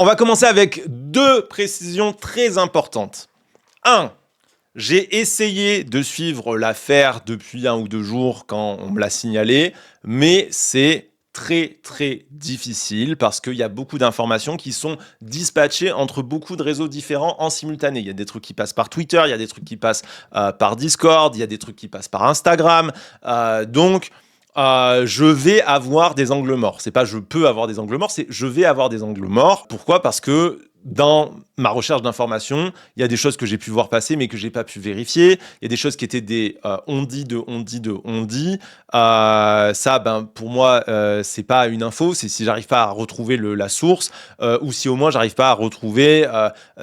On va commencer avec 2 précisions très importantes. 1. J'ai essayé de suivre l'affaire depuis 1 ou 2 jours quand on me l'a signalé, mais c'est très difficile parce qu'il y a beaucoup d'informations qui sont dispatchées entre beaucoup de réseaux différents en simultané. Il y a des trucs qui passent par Twitter, il y a des trucs qui passent par Discord, il y a des trucs qui passent par Instagram. Donc, je vais avoir des angles morts. C'est pas je peux avoir des angles morts, c'est je vais avoir des angles morts. Pourquoi ? Parce que dans ma recherche d'informations, il y a des choses que j'ai pu voir passer mais que j'ai pas pu vérifier. Il y a des choses qui étaient des on dit de on dit de on dit. Ça, pour moi, c'est pas une info. C'est si j'arrive pas à retrouver la source ou si au moins j'arrive pas à retrouver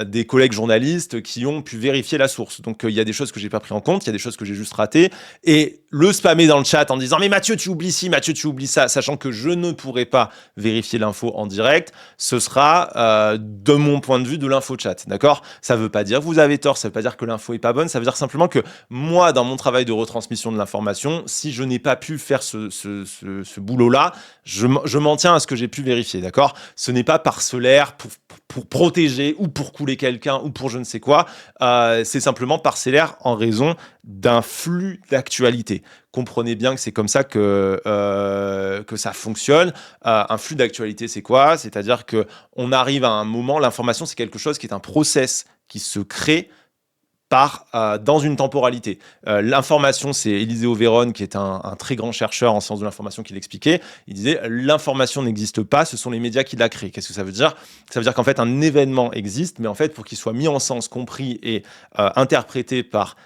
des collègues journalistes qui ont pu vérifier la source. Donc il y a des choses que j'ai pas pris en compte, il y a des choses que j'ai juste ratées. Et le spammer dans le chat en disant « Mais Mathieu, tu oublies ci, Mathieu, tu oublies ça », sachant que je ne pourrai pas vérifier l'info en direct, ce sera, de mon point de vue, de l'info chat, d'accord ? Ça veut pas dire que vous avez tort, ça veut pas dire que l'info est pas bonne, ça veut dire simplement que moi, dans mon travail de retransmission de l'information, si je n'ai pas pu faire ce boulot-là, je m'en tiens à ce que j'ai pu vérifier, d'accord ? Ce n'est pas parcellaire pour protéger ou pour couler quelqu'un ou pour je ne sais quoi, c'est simplement parcellaire en raison d'un flux d'actualité. Comprenez bien que c'est comme ça que ça fonctionne. Un flux d'actualité, c'est quoi ? C'est-à-dire qu'on arrive à un moment, l'information, c'est quelque chose qui est un process qui se crée dans une temporalité. L'information, c'est Élisée Auvergne, qui est un très grand chercheur en sciences de l'information, qui l'expliquait. Il disait, l'information n'existe pas, ce sont les médias qui la créent. Qu'est-ce que ça veut dire ? Ça veut dire qu'en fait, un événement existe, mais en fait, pour qu'il soit mis en sens, compris et interprété par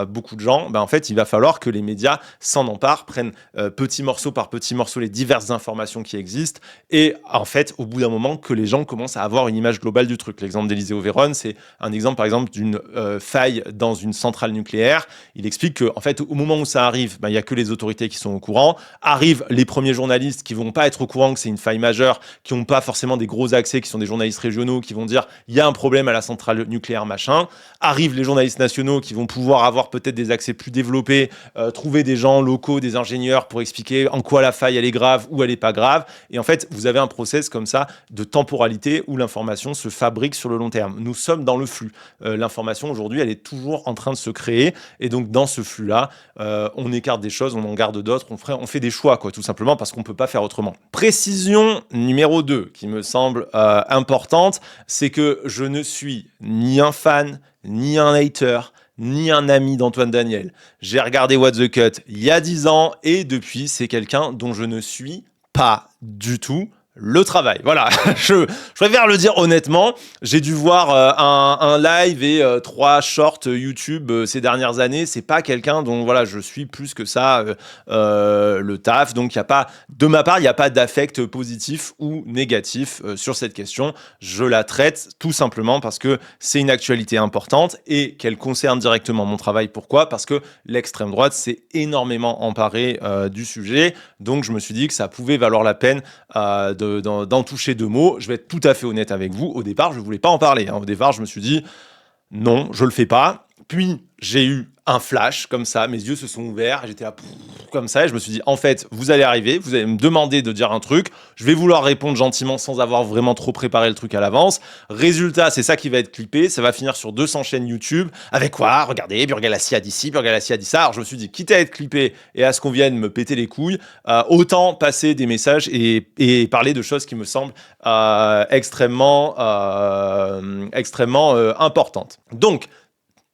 beaucoup de gens, en fait, il va falloir que les médias s'en emparent, prennent petit morceau par petit morceau les diverses informations qui existent, et en fait, au bout d'un moment, que les gens commencent à avoir une image globale du truc. L'exemple d'Élisée Auvergne, c'est un exemple, par exemple, d'une faille dans une centrale nucléaire. Il explique que, en fait, au moment où ça arrive, il n'y a que les autorités qui sont au courant. Arrivent les premiers journalistes qui vont pas être au courant que c'est une faille majeure, qui n'ont pas forcément des gros accès, qui sont des journalistes régionaux, qui vont dire il y a un problème à la centrale nucléaire, machin. Arrivent les journalistes nationaux qui vont pouvoir avoir peut-être des accès plus développés, trouver des gens locaux, des ingénieurs pour expliquer en quoi la faille elle est grave ou elle est pas grave. Et en fait, vous avez un process comme ça de temporalité où l'information se fabrique sur le long terme. Nous sommes dans le flux. L'information aujourd'hui, elle est toujours en train de se créer. Et donc, dans ce flux-là, on écarte des choses, on en garde d'autres, on fait des choix, quoi, tout simplement, parce qu'on ne peut pas faire autrement. Précision numéro 2, qui me semble importante, c'est que je ne suis ni un fan, ni un hater, ni un ami d'Antoine Daniel. J'ai regardé What the Cut il y a 10 ans, et depuis, c'est quelqu'un dont je ne suis pas du tout le travail. Voilà, je préfère le dire honnêtement. J'ai dû voir un live et 3 shorts YouTube ces dernières années. C'est pas quelqu'un dont voilà, je suis plus que ça le taf. Donc il y a pas, de ma part, il n'y a pas d'affect positif ou négatif sur cette question. Je la traite tout simplement parce que c'est une actualité importante et qu'elle concerne directement mon travail. Pourquoi ? Parce que l'extrême droite s'est énormément emparée du sujet. Donc je me suis dit que ça pouvait valoir la peine d'en toucher 2 mots. Je vais être tout à fait honnête avec vous. Au départ, je ne voulais pas en parler. Au départ, je me suis dit, non, je ne le fais pas. Puis, j'ai eu un flash, comme ça. Mes yeux se sont ouverts. J'étais là, comme ça. Et je me suis dit, en fait, vous allez arriver. Vous allez me demander de dire un truc. Je vais vouloir répondre gentiment sans avoir vraiment trop préparé le truc à l'avance. Résultat, c'est ça qui va être clippé. Ça va finir sur 200 chaînes YouTube. Avec quoi ? Regardez, Burgalassi a dit ci, Burgalassi a dit ça. Alors, je me suis dit, quitte à être clippé et à ce qu'on vienne me péter les couilles, autant passer des messages et parler de choses qui me semblent extrêmement importantes. Donc,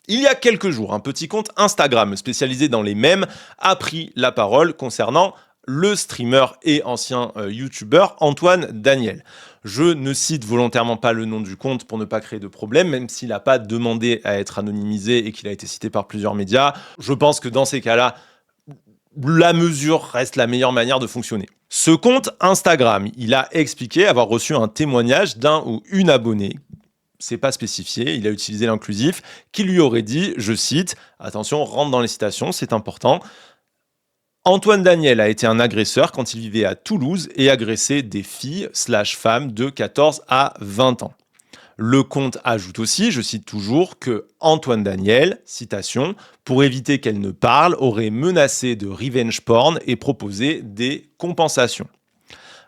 il y a quelques jours, un petit compte Instagram spécialisé dans les mèmes a pris la parole concernant le streamer et ancien youtubeur Antoine Daniel. Je ne cite volontairement pas le nom du compte pour ne pas créer de problème, même s'il n'a pas demandé à être anonymisé et qu'il a été cité par plusieurs médias. Je pense que dans ces cas-là, la mesure reste la meilleure manière de fonctionner. Ce compte Instagram, il a expliqué avoir reçu un témoignage d'un ou une abonnée, c'est pas spécifié, il a utilisé l'inclusif, qui lui aurait dit, je cite, attention, rentre dans les citations, c'est important, Antoine Daniel a été un agresseur quand il vivait à Toulouse et agressait des filles/femmes de 14 à 20 ans. Le compte ajoute aussi, je cite toujours, que Antoine Daniel, citation, pour éviter qu'elle ne parle, aurait menacé de revenge porn et proposé des compensations.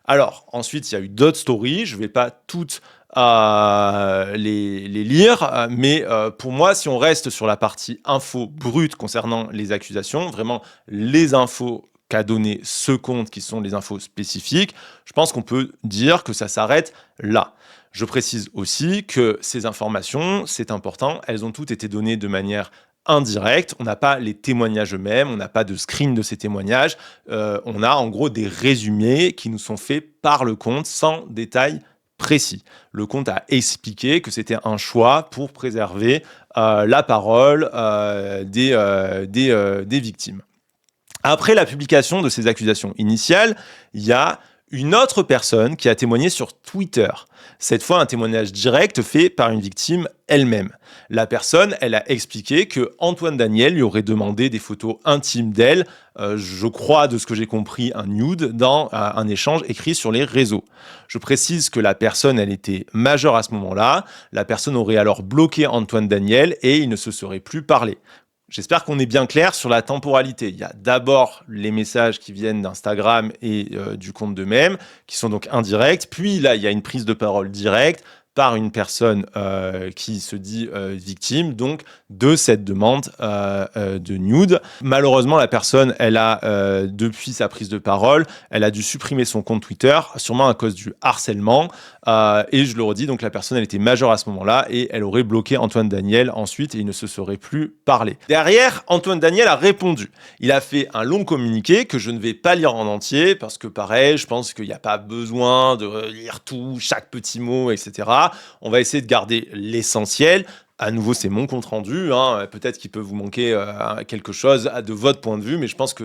Alors, ensuite, il y a eu d'autres stories, je ne vais pas toutes les lire. Mais pour moi, si on reste sur la partie info brute concernant les accusations, vraiment les infos qu'a donné ce compte qui sont les infos spécifiques, je pense qu'on peut dire que ça s'arrête là. Je précise aussi que ces informations, c'est important, elles ont toutes été données de manière indirecte. On n'a pas les témoignages eux-mêmes, on n'a pas de screen de ces témoignages. On a en gros des résumés qui nous sont faits par le compte sans détails précis. Le compte a expliqué que c'était un choix pour préserver la parole des victimes. Après la publication de ces accusations initiales, il y a une autre personne qui a témoigné sur Twitter. Cette fois, un témoignage direct fait par une victime elle-même. La personne, elle a expliqué que Antoine Daniel lui aurait demandé des photos intimes d'elle, je crois, de ce que j'ai compris, un nude, dans un échange écrit sur les réseaux. Je précise que la personne, elle était majeure à ce moment-là. La personne aurait alors bloqué Antoine Daniel et il ne se serait plus parlé. J'espère qu'on est bien clair sur la temporalité. Il y a d'abord les messages qui viennent d'Instagram et du compte d'eux-mêmes, qui sont donc indirects. Puis là, il y a une prise de parole directe par une personne qui se dit victime, donc de cette demande de nude. Malheureusement, la personne, elle a, depuis sa prise de parole, elle a dû supprimer son compte Twitter, sûrement à cause du harcèlement. Et je le redis, donc la personne, elle était majeure à ce moment-là et elle aurait bloqué Antoine Daniel ensuite et il ne se serait plus parlé. Derrière, Antoine Daniel a répondu. Il a fait un long communiqué que je ne vais pas lire en entier parce que pareil, je pense qu'il n'y a pas besoin de lire tout, chaque petit mot, etc. On va essayer de garder l'essentiel. À nouveau, c'est mon compte rendu. Peut-être qu'il peut vous manquer quelque chose de votre point de vue, mais je pense que,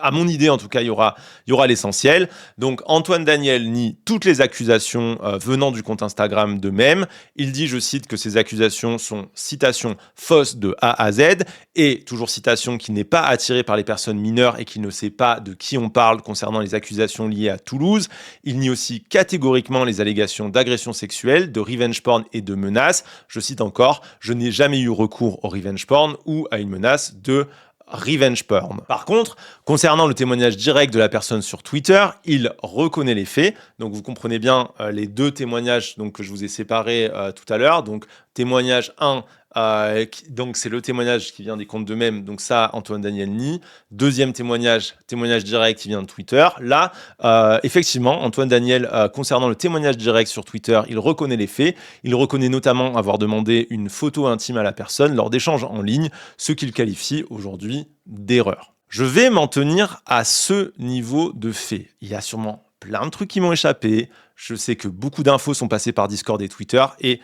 à mon idée en tout cas, il y aura l'essentiel. Donc, Antoine Daniel nie toutes les accusations venant du compte Instagram d'eux-mêmes. Il dit, je cite, que ces accusations sont citation fausses de A à Z et toujours citation qui n'est pas attirée par les personnes mineures et qui ne sait pas de qui on parle concernant les accusations liées à Toulouse. Il nie aussi catégoriquement les allégations d'agression sexuelle, de revenge porn et de menaces. Je cite encore, je n'ai jamais eu recours au revenge porn ou à une menace de revenge porn. Par contre, concernant le témoignage direct de la personne sur Twitter, il reconnaît les faits. Donc vous comprenez bien les deux témoignages que je vous ai séparés tout à l'heure. Donc témoignage 1, donc c'est le témoignage qui vient des comptes d'eux-mêmes. Donc ça, Antoine Daniel nie. Deuxième témoignage direct qui vient de Twitter. Là, effectivement, Antoine Daniel, concernant le témoignage direct sur Twitter, il reconnaît les faits. Il reconnaît notamment avoir demandé une photo intime à la personne lors d'échanges en ligne, ce qu'il qualifie aujourd'hui d'erreur. Je vais m'en tenir à ce niveau de faits. Il y a sûrement plein de trucs qui m'ont échappé. Je sais que beaucoup d'infos sont passées par Discord et Twitter et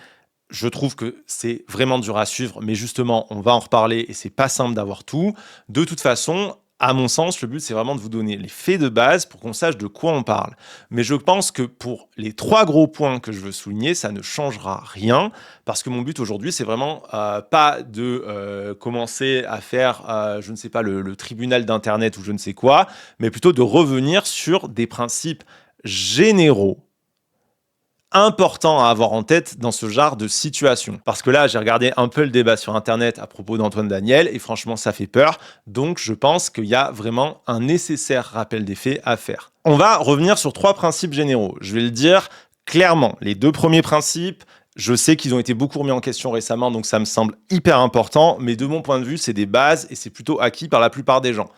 je trouve que c'est vraiment dur à suivre, mais justement, on va en reparler et c'est pas simple d'avoir tout. De toute façon, à mon sens, le but, c'est vraiment de vous donner les faits de base pour qu'on sache de quoi on parle. Mais je pense que pour les 3 gros points que je veux souligner, ça ne changera rien parce que mon but aujourd'hui, c'est vraiment pas de commencer à faire, je ne sais pas, le tribunal d'Internet ou je ne sais quoi, mais plutôt de revenir sur des principes généraux important à avoir en tête dans ce genre de situation. Parce que là, j'ai regardé un peu le débat sur Internet à propos d'Antoine Daniel et franchement, ça fait peur. Donc, je pense qu'il y a vraiment un nécessaire rappel des faits à faire. On va revenir sur 3 principes généraux. Je vais le dire clairement. Les 2 premiers principes, je sais qu'ils ont été beaucoup remis en question récemment, donc ça me semble hyper important. Mais de mon point de vue, c'est des bases et c'est plutôt acquis par la plupart des gens.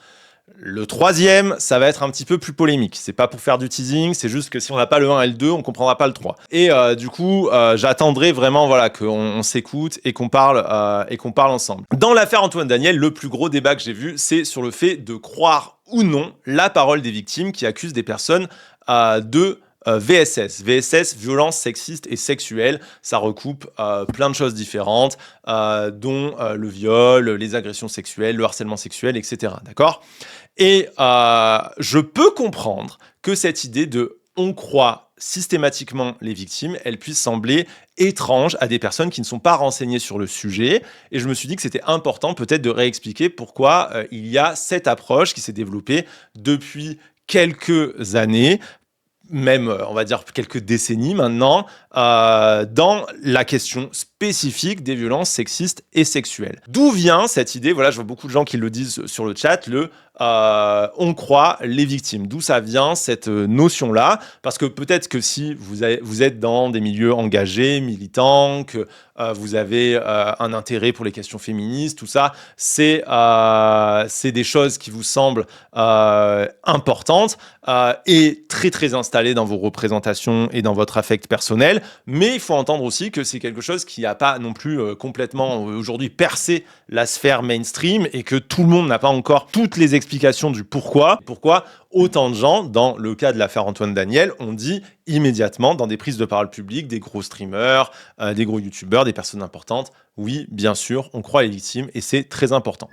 Le 3e, ça va être un petit peu plus polémique. C'est pas pour faire du teasing, c'est juste que si on n'a pas le 1 et le 2, on comprendra pas le 3. Et du coup, j'attendrai vraiment qu'on s'écoute et qu'on parle ensemble. Dans l'affaire Antoine Daniel, le plus gros débat que j'ai vu, c'est sur le fait de croire ou non la parole des victimes qui accusent des personnes de VSS. VSS, violence sexiste et sexuelle, ça recoupe plein de choses différentes, dont le viol, les agressions sexuelles, le harcèlement sexuel, etc. D'accord ? Et je peux comprendre que cette idée de « on croit systématiquement les victimes », elle puisse sembler étrange à des personnes qui ne sont pas renseignées sur le sujet. Et je me suis dit que c'était important peut-être de réexpliquer pourquoi il y a cette approche qui s'est développée depuis quelques années, même, on va dire, quelques décennies maintenant, dans la question spécifique des violences sexistes et sexuelles. D'où vient cette idée ? Voilà, je vois beaucoup de gens qui le disent sur le chat, le on croit les victimes. D'où ça vient cette notion-là? Parce que peut-être que si vous êtes dans des milieux engagés, militants, que vous avez un intérêt pour les questions féministes, tout ça, c'est des choses qui vous semblent importantes et très très installées dans vos représentations et dans votre affect personnel. Mais il faut entendre aussi que c'est quelque chose qui n'a pas non plus complètement aujourd'hui percé la sphère mainstream et que tout le monde n'a pas encore toutes les explications du pourquoi. Pourquoi autant de gens, dans le cas de l'affaire Antoine Daniel, ont dit immédiatement dans des prises de parole publiques, des gros streamers, des gros youtubeurs, des personnes importantes, oui, bien sûr, on croit les victimes et c'est très important.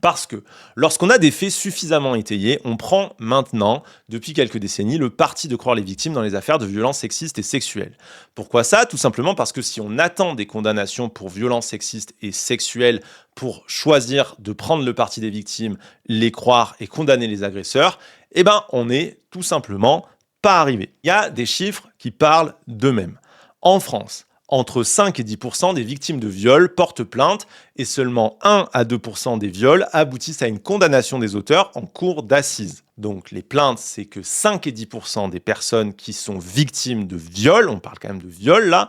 Parce que lorsqu'on a des faits suffisamment étayés, on prend maintenant, depuis quelques décennies, le parti de croire les victimes dans les affaires de violences sexistes et sexuelles. Pourquoi ça? Tout simplement parce que si on attend des condamnations pour violences sexistes et sexuelles pour choisir de prendre le parti des victimes, les croire et condamner les agresseurs, eh ben on n'est tout simplement pas arrivé. Il y a des chiffres qui parlent d'eux-mêmes. En France, entre 5 et 10% des victimes de viol portent plainte et seulement 1 à 2% des viols aboutissent à une condamnation des auteurs en cour d'assises. Donc les plaintes, c'est que 5 et 10% des personnes qui sont victimes de viol, on parle quand même de viol là,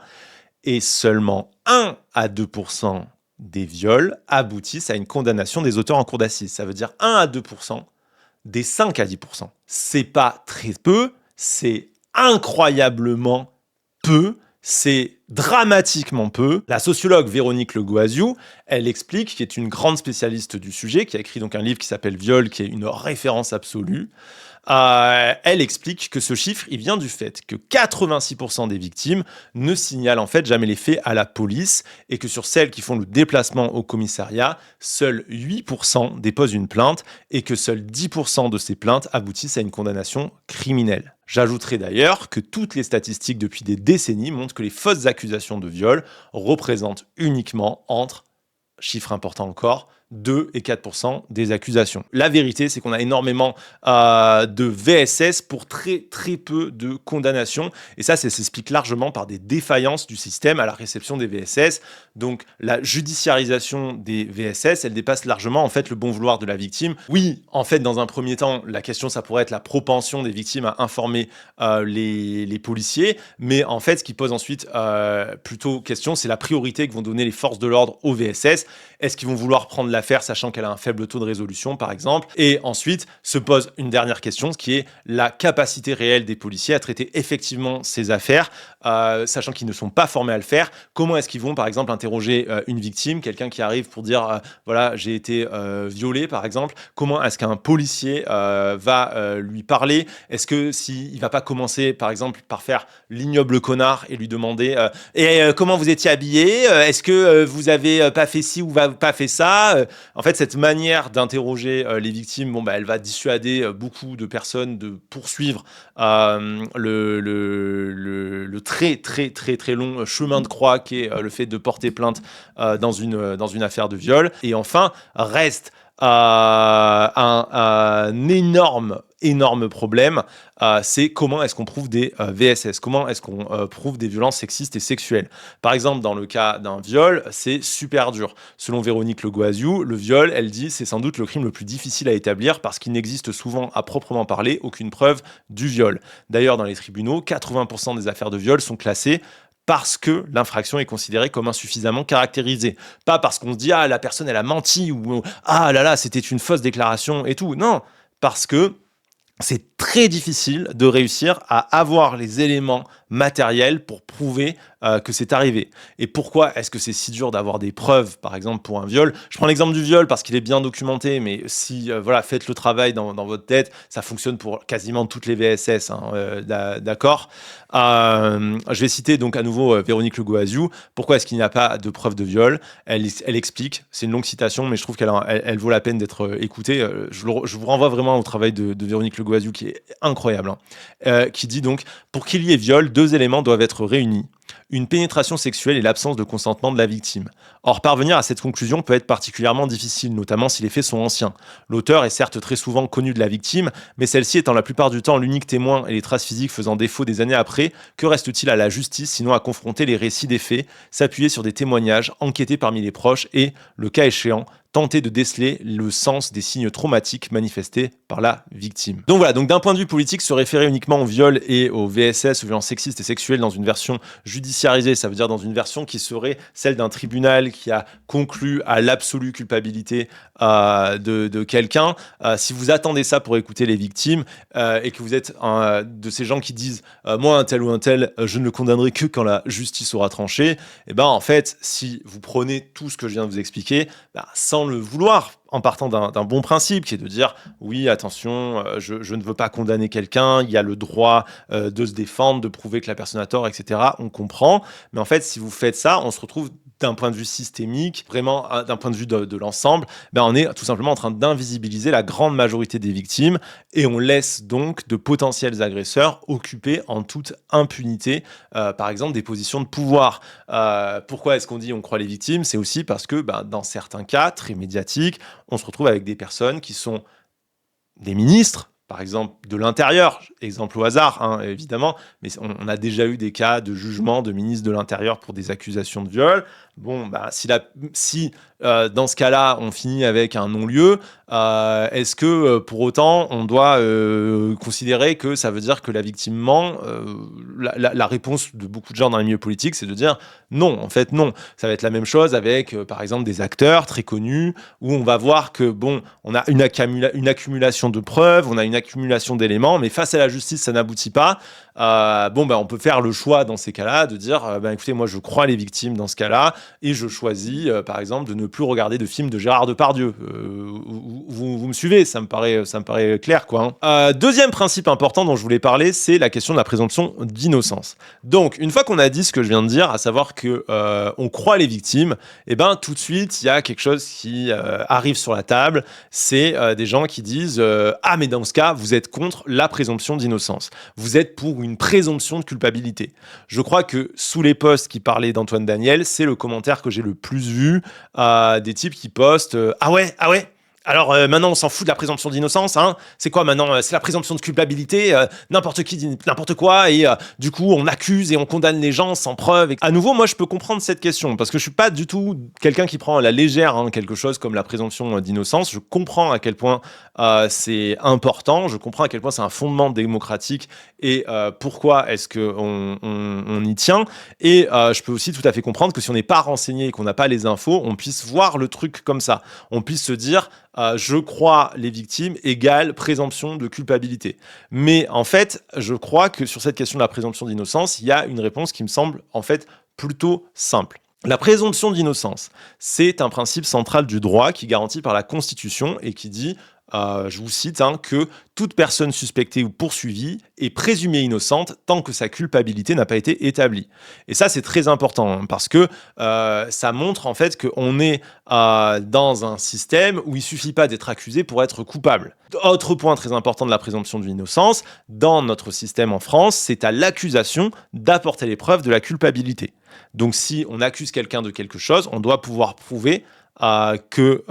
et seulement 1 à 2% des viols aboutissent à une condamnation des auteurs en cour d'assises. Ça veut dire 1 à 2% des 5 à 10%. C'est pas très peu, c'est incroyablement peu. C'est dramatiquement peu. La sociologue Véronique Le Goaziou, elle explique, qui est une grande spécialiste du sujet, qui a écrit donc un livre qui s'appelle Viol, qui est une référence absolue. Elle explique que ce chiffre, il vient du fait que 86% des victimes ne signalent en fait jamais les faits à la police et que sur celles qui font le déplacement au commissariat, seuls 8% déposent une plainte et que seuls 10% de ces plaintes aboutissent à une condamnation criminelle. J'ajouterai d'ailleurs que toutes les statistiques depuis des décennies montrent que les fausses accusations de viol représentent uniquement entre, chiffre important encore, 2 et 4% des accusations. La vérité, c'est qu'on a énormément de VSS pour très très peu de condamnations. Et ça s'explique largement par des défaillances du système à la réception des VSS. Donc la judiciarisation des VSS, elle dépasse largement en fait le bon vouloir de la victime. Oui, en fait, dans un premier temps, la question, ça pourrait être la propension des victimes à informer les policiers. Mais en fait, ce qui pose ensuite plutôt question, c'est la priorité que vont donner les forces de l'ordre aux VSS. Est-ce qu'ils vont vouloir prendre l'affaire sachant qu'elle a un faible taux de résolution, par exemple? Et ensuite, se pose une dernière question, ce qui est la capacité réelle des policiers à traiter effectivement ces affaires, sachant qu'ils ne sont pas formés à le faire. Comment est-ce qu'ils vont, par exemple, interroger une victime, quelqu'un qui arrive pour dire voilà, j'ai été violé, par exemple? Comment est-ce qu'un policier va lui parler? Est-ce que s'il ne va pas commencer, par exemple, par faire l'ignoble connard et lui demander comment vous étiez habillé? Est-ce que vous avez pas fait ci ou pas fait ça? En fait, cette manière d'interroger les victimes, elle va dissuader beaucoup de personnes de poursuivre le très très très très long chemin de croix qui est le fait de porter plainte dans une affaire de viol. Et enfin, reste un énorme problème, c'est comment est-ce qu'on prouve des VSS, comment est-ce qu'on prouve des violences sexistes et sexuelles. Par exemple, dans le cas d'un viol, c'est super dur. Selon Véronique Le Goaziou, le viol, elle dit, c'est sans doute le crime le plus difficile à établir parce qu'il n'existe souvent, à proprement parler, aucune preuve du viol. D'ailleurs, dans les tribunaux, 80% des affaires de viol sont classées parce que l'infraction est considérée comme insuffisamment caractérisée. Pas parce qu'on se dit « Ah, la personne, elle a menti » ou « Ah là là, c'était une fausse déclaration et tout ». Non, parce que c'est très difficile de réussir à avoir les éléments matériels pour prouver que c'est arrivé. Et pourquoi est-ce que c'est si dur d'avoir des preuves, par exemple, pour un viol? Je prends l'exemple du viol parce qu'il est bien documenté, mais si, faites le travail dans votre tête, ça fonctionne pour quasiment toutes les VSS, d'accord? Je vais citer donc à nouveau Véronique Le Goaziou. Pourquoi est-ce qu'il n'y a pas de preuve de viol? Elle explique, c'est une longue citation, mais je trouve qu'elle vaut la peine d'être écoutée. Je vous renvoie vraiment au travail de Véronique Le Goaziou, qui est incroyable, qui dit donc « Pour qu'il y ait viol, 2 éléments doivent être réunis. Une pénétration sexuelle et l'absence de consentement de la victime. Or, parvenir à cette conclusion peut être particulièrement difficile, notamment si les faits sont anciens. L'auteur est certes très souvent connu de la victime, mais celle-ci étant la plupart du temps l'unique témoin et les traces physiques faisant défaut des années après, que reste-t-il à la justice sinon à confronter les récits des faits, s'appuyer sur des témoignages, enquêter parmi les proches et, le cas échéant, tenter de déceler le sens des signes traumatiques manifestés par la victime. Donc voilà, donc d'un point de vue politique, se référer uniquement au viol et au VSS, aux violences sexistes et sexuelles, dans une version judiciarisée, ça veut dire dans une version qui serait celle d'un tribunal qui a conclu à l'absolue culpabilité de quelqu'un. Si vous attendez ça pour écouter les victimes et que vous êtes de ces gens qui disent moi un tel ou un tel, je ne le condamnerai que quand la justice aura tranché, et ben en fait, si vous prenez tout ce que je viens de vous expliquer, sans le vouloir, en partant d'un bon principe qui est de dire oui, attention, je ne veux pas condamner quelqu'un, il y a le droit de se défendre, de prouver que la personne a tort, etc. On comprend. Mais en fait, si vous faites ça, on se retrouve d'un point de vue systémique, vraiment d'un point de vue de l'ensemble, on est tout simplement en train d'invisibiliser la grande majorité des victimes et on laisse donc de potentiels agresseurs occuper en toute impunité, par exemple, des positions de pouvoir. Pourquoi est-ce qu'on dit on croit les victimes ? C'est aussi parce que dans certains cas très médiatiques, on se retrouve avec des personnes qui sont des ministres, par exemple de l'Intérieur, exemple au hasard, évidemment, mais on a déjà eu des cas de jugement de ministres de l'Intérieur pour des accusations de viol. Bon, si dans ce cas-là, on finit avec un non-lieu, est-ce que pour autant, on doit considérer que ça veut dire que la victime ment ? La réponse de beaucoup de gens dans les milieux politiques, c'est de dire non, en fait non. Ça va être la même chose avec, par exemple, des acteurs très connus, où on va voir que, on a une accumulation de preuves, on a une accumulation d'éléments, mais face à la justice, ça n'aboutit pas. On peut faire le choix dans ces cas-là de dire écoutez, moi je crois les victimes dans ce cas-là et je choisis par exemple de ne plus regarder de films de Gérard Depardieu. Vous me suivez, ça me paraît clair quoi. Deuxième principe important dont je voulais parler, c'est la question de la présomption d'innocence. Donc une fois qu'on a dit ce que je viens de dire, à savoir que on croit les victimes, tout de suite il y a quelque chose qui arrive sur la table, c'est des gens qui disent mais dans ce cas vous êtes contre la présomption d'innocence, vous êtes pour une présomption de culpabilité. Je crois que sous les posts qui parlaient d'Antoine Daniel, c'est le commentaire que j'ai le plus vu, des types qui postent ah ouais, alors maintenant on s'en fout de la présomption d'innocence, c'est quoi maintenant, c'est la présomption de culpabilité, n'importe qui dit n'importe quoi et du coup on accuse et on condamne les gens sans preuve. Et à nouveau, moi je peux comprendre cette question parce que je suis pas du tout quelqu'un qui prend à la légère quelque chose comme la présomption d'innocence. Je comprends à quel point c'est important, je comprends à quel point c'est un fondement démocratique et pourquoi est-ce qu'on y tient. Et je peux aussi tout à fait comprendre que si on n'est pas renseigné et qu'on n'a pas les infos, on puisse voir le truc comme ça, on puisse se dire je crois les victimes égale présomption de culpabilité. Mais en fait, je crois que sur cette question de la présomption d'innocence, il y a une réponse qui me semble en fait plutôt simple. La présomption d'innocence, c'est un principe central du droit qui est garanti par la Constitution et qui dit, je vous cite, que toute personne suspectée ou poursuivie est présumée innocente tant que sa culpabilité n'a pas été établie. Et ça, c'est très important parce que ça montre en fait qu'on est dans un système où il suffit pas d'être accusé pour être coupable. Autre point très important de la présomption d'innocence, dans notre système en France, c'est à l'accusation d'apporter les preuves de la culpabilité. Donc si on accuse quelqu'un de quelque chose, on doit pouvoir prouver que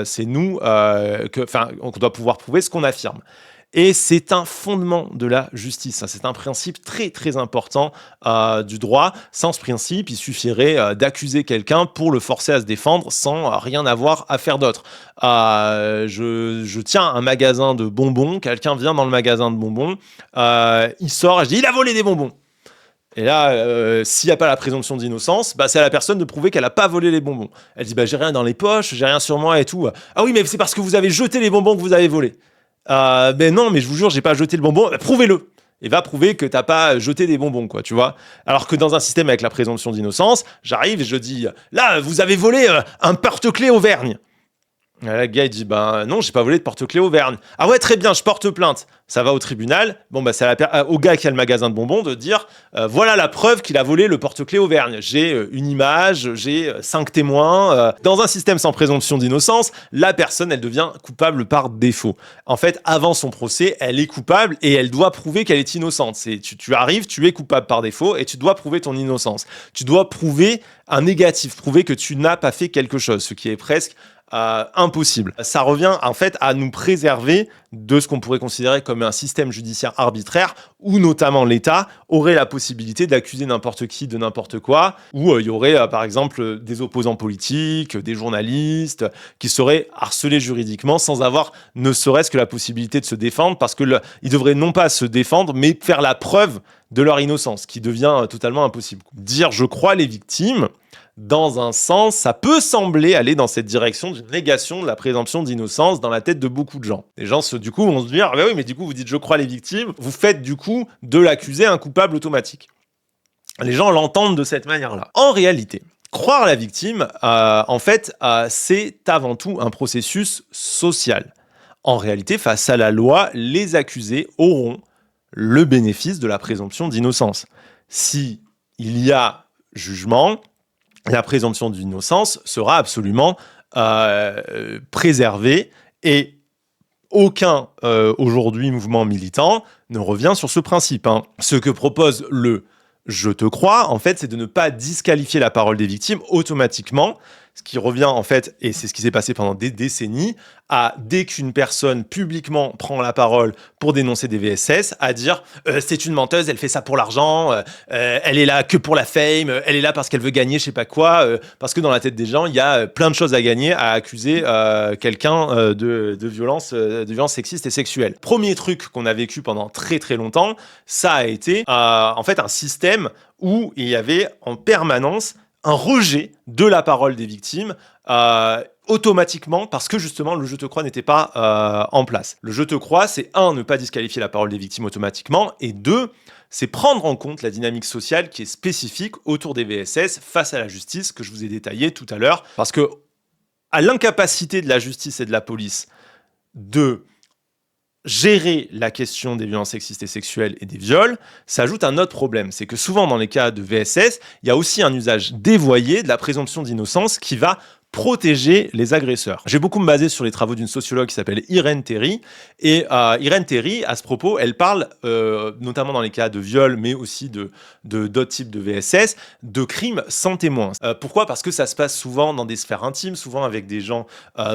c'est nous, on doit pouvoir prouver ce qu'on affirme. Et c'est un fondement de la justice. C'est un principe très très important du droit. Sans ce principe, il suffirait d'accuser quelqu'un pour le forcer à se défendre sans rien avoir à faire d'autre. Je tiens un magasin de bonbons, quelqu'un vient dans le magasin de bonbons, il sort et je dis « il a volé des bonbons ». Et là, s'il n'y a pas la présomption d'innocence, c'est à la personne de prouver qu'elle n'a pas volé les bonbons. Elle dit j'ai rien dans les poches, j'ai rien sur moi et tout. Ah oui, mais c'est parce que vous avez jeté les bonbons que vous avez volés. Non, mais je vous jure, j'ai pas jeté le bonbon. Prouvez-le. Et va prouver que t'as pas jeté des bonbons, quoi, tu vois. Alors que dans un système avec la présomption d'innocence, j'arrive et je dis là, vous avez volé un porte-clés Auvergne. Et là, le gars il dit non, j'ai pas volé de porte-clés Auvergne. Ah ouais, très bien, je porte plainte. Ça va au tribunal. C'est au gars qui a le magasin de bonbons de dire voilà la preuve qu'il a volé le porte-clés Auvergne. J'ai une image, j'ai 5 témoins. Dans un système sans présomption d'innocence, la personne elle devient coupable par défaut. En fait, avant son procès, elle est coupable et elle doit prouver qu'elle est innocente. Tu arrives, tu es coupable par défaut et tu dois prouver ton innocence. Tu dois prouver un négatif, prouver que tu n'as pas fait quelque chose, ce qui est presque impossible. Ça revient en fait à nous préserver de ce qu'on pourrait considérer comme un système judiciaire arbitraire, où notamment l'État aurait la possibilité d'accuser n'importe qui de n'importe quoi, où il y aurait par exemple des opposants politiques, des journalistes, qui seraient harcelés juridiquement sans avoir ne serait-ce que la possibilité de se défendre, parce que ils devraient non pas se défendre, mais faire la preuve de leur innocence, qui devient totalement impossible. Dire « je crois les victimes », dans un sens, ça peut sembler aller dans cette direction d'une négation de la présomption d'innocence dans la tête de beaucoup de gens. Les gens, du coup, vont se dire « ah bah oui, mais du coup, vous dites « je crois les victimes », vous faites du coup de l'accusé un coupable automatique ». Les gens l'entendent de cette manière-là. En réalité, croire la victime, en fait, c'est avant tout un processus social. En réalité, face à la loi, les accusés auront le bénéfice de la présomption d'innocence. Si il y a jugement, la présomption d'innocence sera absolument préservée, et aucun aujourd'hui mouvement militant ne revient sur ce principe. Ce que propose le « je te crois », en fait, c'est de ne pas disqualifier la parole des victimes automatiquement, ce qui revient en fait, et c'est ce qui s'est passé pendant des décennies, à dès qu'une personne publiquement prend la parole pour dénoncer des VSS, à dire c'est une menteuse, elle fait ça pour l'argent, elle est là que pour la fame, elle est là parce qu'elle veut gagner je sais pas quoi, parce que dans la tête des gens il y a plein de choses à gagner à accuser quelqu'un de violence sexiste et sexuelle. Premier truc qu'on a vécu pendant très très longtemps, ça a été en fait un système où il y avait en permanence un rejet de la parole des victimes automatiquement, parce que justement le « je te crois » n'était pas en place. Le « je te crois », c'est ne pas disqualifier la parole des victimes automatiquement, et deux, c'est prendre en compte la dynamique sociale qui est spécifique autour des VSS face à la justice, que je vous ai détaillé tout à l'heure, parce que à l'incapacité de la justice et de la police de gérer la question des violences sexistes et sexuelles et des viols, s'ajoute un autre problème. C'est que souvent dans les cas de VSS, il y a aussi un usage dévoyé de la présomption d'innocence qui va protéger les agresseurs. J'ai beaucoup me basé sur les travaux d'une sociologue qui s'appelle Irène Théry, et Irène Théry, à ce propos, elle parle, notamment dans les cas de viol, mais aussi d'autres types de VSS, de crimes sans témoin. Pourquoi ? Parce que ça se passe souvent dans des sphères intimes, souvent avec des gens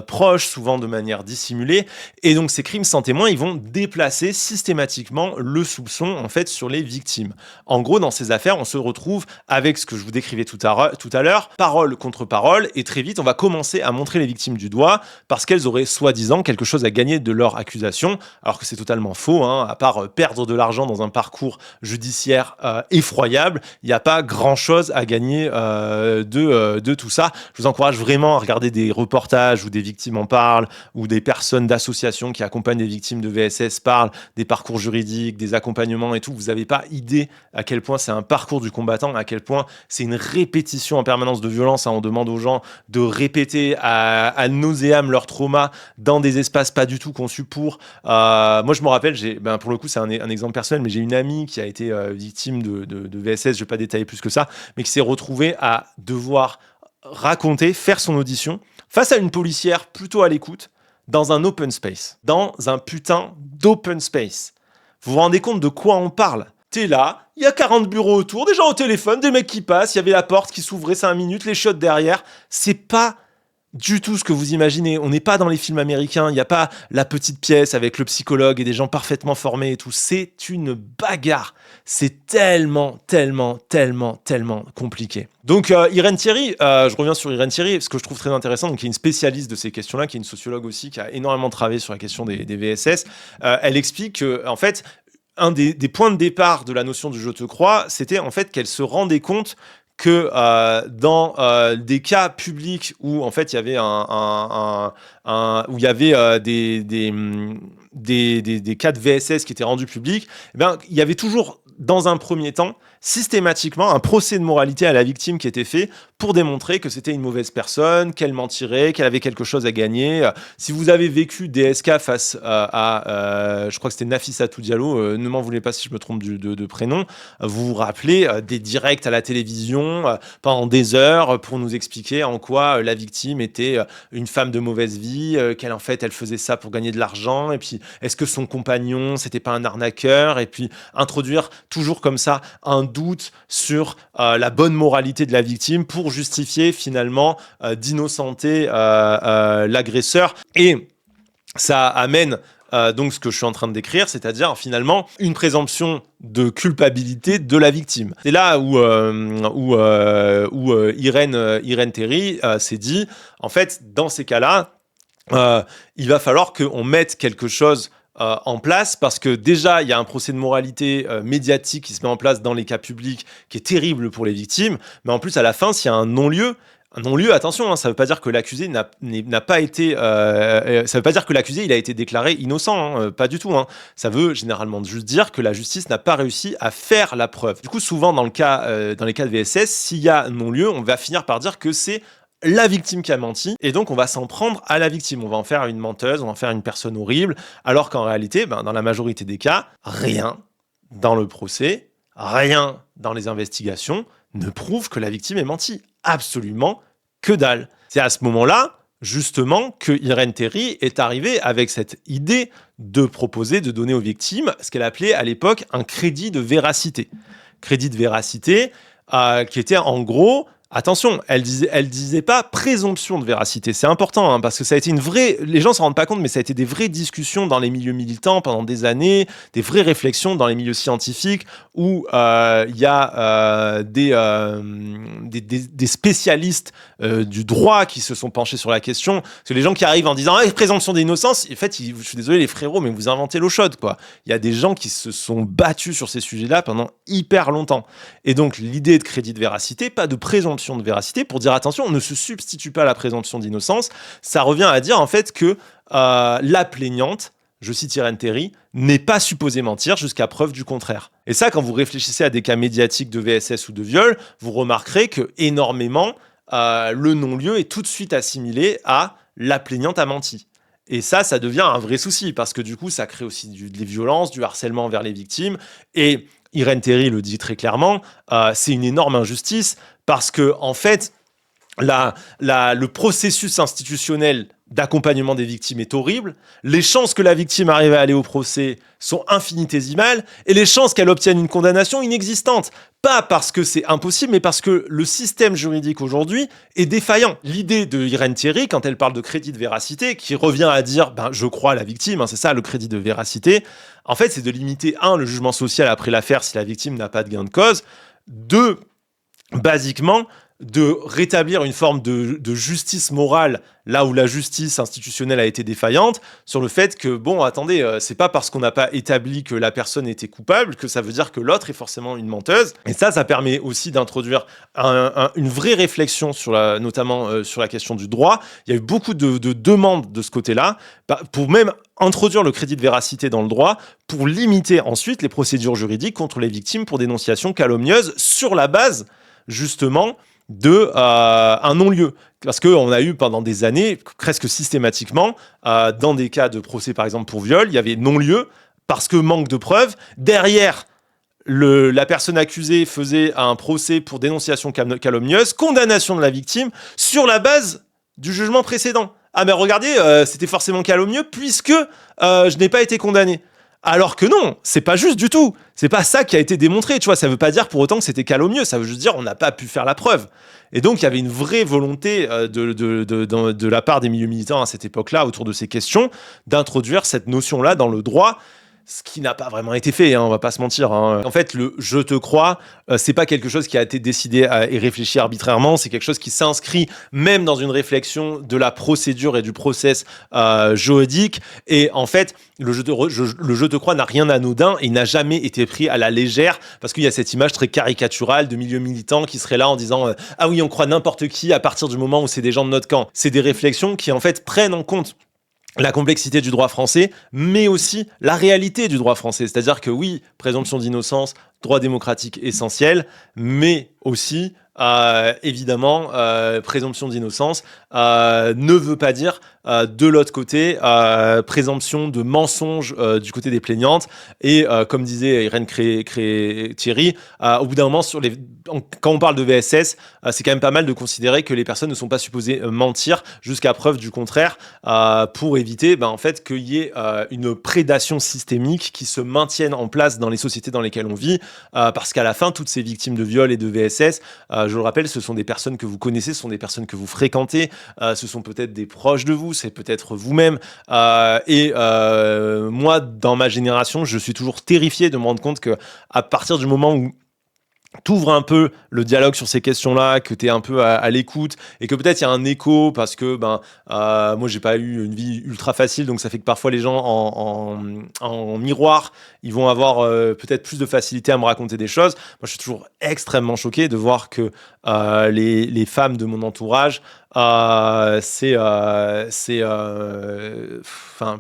proches, souvent de manière dissimulée, et donc ces crimes sans témoin, ils vont déplacer systématiquement le soupçon en fait sur les victimes. En gros, dans ces affaires, on se retrouve avec ce que je vous décrivais tout à l'heure, parole contre parole, et très vite, on va commencer à montrer les victimes du doigt parce qu'elles auraient soi-disant quelque chose à gagner de leur accusation, alors que c'est totalement faux, à part perdre de l'argent dans un parcours judiciaire effroyable, il n'y a pas grand-chose à gagner de tout ça. Je vous encourage vraiment à regarder des reportages où des victimes en parlent, où des personnes d'associations qui accompagnent des victimes de VSS parlent des parcours juridiques, des accompagnements et tout. Vous n'avez pas idée à quel point c'est un parcours du combattant, à quel point c'est une répétition en permanence de violence. On demande aux gens de répéter à nauséam leur trauma dans des espaces pas du tout conçus pour. Moi, je me rappelle, pour le coup, c'est un exemple personnel, mais j'ai une amie qui a été victime de VSS, je ne vais pas détailler plus que ça, mais qui s'est retrouvée à devoir faire son audition face à une policière plutôt à l'écoute, dans un open space. Dans un putain d'open space. Vous vous rendez compte de quoi on parle ? T'es là, il y a 40 bureaux autour, des gens au téléphone, des mecs qui passent, il y avait la porte qui s'ouvrait 5 minutes, les shots derrière. C'est pas du tout ce que vous imaginez. On n'est pas dans les films américains, il n'y a pas la petite pièce avec le psychologue et des gens parfaitement formés et tout. C'est une bagarre. C'est tellement compliqué. Donc Irène Théry, je reviens sur Irène Théry, ce que je trouve très intéressant, donc qui est une spécialiste de ces questions-là, qui est une sociologue aussi, qui a énormément travaillé sur la question des VSS. Elle explique que, en fait, un des points de départ de la notion du « je te crois », c'était en fait qu'elle se rendait compte que dans des cas publics où en fait il y avait où il y avait des cas de VSS qui étaient rendus publics, il y avait toujours dans un premier temps systématiquement un procès de moralité à la victime qui était fait pour démontrer que c'était une mauvaise personne, qu'elle mentirait, qu'elle avait quelque chose à gagner. Si vous avez vécu DSK face à je crois que c'était Nafissatou Diallo, ne m'en voulez pas si je me trompe de prénom, vous vous rappelez des directs à la télévision pendant des heures pour nous expliquer en quoi la victime était une femme de mauvaise vie, qu'elle en fait elle faisait ça pour gagner de l'argent, et puis est-ce que son compagnon c'était pas un arnaqueur, et puis introduire toujours comme ça un doute sur la bonne moralité de la victime pour justifier finalement d'innocenter l'agresseur. Et ça amène donc ce que je suis en train de décrire, c'est-à-dire finalement une présomption de culpabilité de la victime. C'est là où Irène Théry s'est dit, en fait, dans ces cas-là, il va falloir qu'on mette quelque chose en place, parce que déjà il y a un procès de moralité médiatique qui se met en place dans les cas publics qui est terrible pour les victimes, mais en plus à la fin s'il y a un non-lieu, attention, hein, ça ne veut pas dire que l'accusé n'a pas été, ça veut pas dire que l'accusé il a été déclaré innocent, hein, pas du tout. Hein. Ça veut généralement juste dire que la justice n'a pas réussi à faire la preuve. Du coup, souvent dans les cas de VSS, s'il y a non-lieu, on va finir par dire que c'est la victime qui a menti, et donc on va s'en prendre à la victime. On va en faire une menteuse, on va en faire une personne horrible, alors qu'en réalité, dans la majorité des cas, rien dans le procès, rien dans les investigations ne prouve que la victime ait menti. Absolument que dalle. C'est à ce moment-là, justement, que Irène Théry est arrivée avec cette idée de proposer de donner aux victimes ce qu'elle appelait à l'époque un crédit de véracité. Crédit de véracité qui était en gros... Attention, elle disait pas présomption de véracité. C'est important, hein, parce que ça a été une vraie... Les gens s'en rendent pas compte, mais ça a été des vraies discussions dans les milieux militants pendant des années, des vraies réflexions dans les milieux scientifiques où il y a des spécialistes du droit qui se sont penchés sur la question. Parce que les gens qui arrivent en disant présomption d'innocence, en fait, je suis désolé les frérots, mais vous inventez l'eau chaude, quoi. Il y a des gens qui se sont battus sur ces sujets-là pendant hyper longtemps. Et donc, l'idée de crédit de véracité, pas de présomption de véracité, pour dire attention, on ne se substitue pas à la présomption d'innocence. Ça revient à dire en fait que la plaignante, je cite Irène Théry, n'est pas supposée mentir jusqu'à preuve du contraire. Et ça, quand vous réfléchissez à des cas médiatiques de VSS ou de viol, vous remarquerez que énormément le non-lieu est tout de suite assimilé à la plaignante a menti. Et ça devient un vrai souci, parce que du coup, ça crée aussi des violences, du harcèlement envers les victimes. Et Irène Théry le dit très clairement, c'est une énorme injustice, parce que en fait, le processus institutionnel d'accompagnement des victimes est horrible. Les chances que la victime arrive à aller au procès sont infinitésimales, et les chances qu'elle obtienne une condamnation inexistantes. Pas parce que c'est impossible, mais parce que le système juridique aujourd'hui est défaillant. L'idée de Irène Théry, quand elle parle de crédit de véracité, qui revient à dire je crois à la victime, hein, c'est ça le crédit de véracité, en fait c'est de limiter, le jugement social après l'affaire si la victime n'a pas de gain de cause, 2, basiquement, de rétablir une forme de justice morale là où la justice institutionnelle a été défaillante, sur le fait que, attendez, c'est pas parce qu'on n'a pas établi que la personne était coupable que ça veut dire que l'autre est forcément une menteuse. Et ça permet aussi d'introduire une vraie réflexion notamment sur la question du droit. Il y a eu beaucoup de demandes de ce côté-là, pour même introduire le crédit de véracité dans le droit, pour limiter ensuite les procédures juridiques contre les victimes pour dénonciation calomnieuse sur la base, justement, de un non-lieu. Parce qu'on a eu pendant des années, presque systématiquement, dans des cas de procès par exemple pour viol, il y avait non-lieu parce que manque de preuves. Derrière, la personne accusée faisait un procès pour dénonciation calomnieuse, condamnation de la victime sur la base du jugement précédent. Ah mais regardez, c'était forcément calomnieux puisque je n'ai pas été condamné. Alors que non, c'est pas juste du tout. C'est pas ça qui a été démontré, tu vois. Ça veut pas dire pour autant que c'était calomnieux. Ça veut juste dire on n'a pas pu faire la preuve. Et donc, il y avait une vraie volonté de la part des milieux militants à cette époque-là, autour de ces questions, d'introduire cette notion-là dans le droit, ce qui n'a pas vraiment été fait, on va pas se mentir. En fait, le « je te crois », c'est pas quelque chose qui a été décidé et réfléchi arbitrairement, c'est quelque chose qui s'inscrit même dans une réflexion de la procédure et du process juridique. Et en fait, le « je te crois » n'a rien d'anodin et n'a jamais été pris à la légère, parce qu'il y a cette image très caricaturale de milieux militants qui seraient là en disant « Ah oui, on croit n'importe qui à partir du moment où c'est des gens de notre camp ». C'est des réflexions qui en fait prennent en compte la complexité du droit français, mais aussi la réalité du droit français. C'est-à-dire que oui, présomption d'innocence, droit démocratique essentiel, mais aussi, évidemment, présomption d'innocence ne veut pas dire, de l'autre côté, présomption de mensonge du côté des plaignantes. Et comme disait Irène Théry, au bout d'un moment, quand on parle de VSS, c'est quand même pas mal de considérer que les personnes ne sont pas supposées mentir jusqu'à preuve du contraire, pour éviter en fait, qu'il y ait une prédation systémique qui se maintienne en place dans les sociétés dans lesquelles on vit, parce qu'à la fin, toutes ces victimes de viol et de VSS Je le rappelle, ce sont des personnes que vous connaissez, ce sont des personnes que vous fréquentez, ce sont peut-être des proches de vous, c'est peut-être vous-même. Moi, dans ma génération, je suis toujours terrifié de me rendre compte que à partir du moment où t'ouvres un peu le dialogue sur ces questions-là, que tu es un peu à l'écoute et que peut-être il y a un écho parce que moi j'ai pas eu une vie ultra facile, donc ça fait que parfois les gens en miroir ils vont avoir peut-être plus de facilité à me raconter des choses. Moi je suis toujours extrêmement choqué de voir que les femmes de mon entourage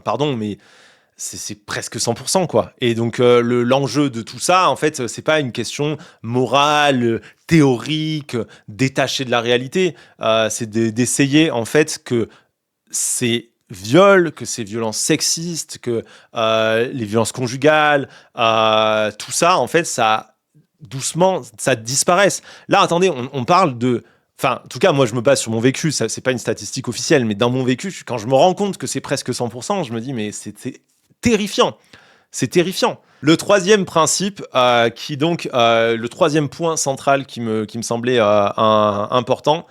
pardon, mais c'est presque 100%, quoi. Et donc, l'enjeu de tout ça, en fait, c'est pas une question morale, théorique, détachée de la réalité. C'est d'essayer, en fait, que ces viols, que ces violences sexistes, que les violences conjugales, tout ça, en fait, ça, doucement, ça disparaisse. Là, attendez, on parle de... Enfin, en tout cas, moi, je me base sur mon vécu. Ça, c'est pas une statistique officielle, mais dans mon vécu, quand je me rends compte que c'est presque 100%, je me dis, mais c'est terrifiant. C'est terrifiant. Le troisième principe, le troisième point central qui me semblait important,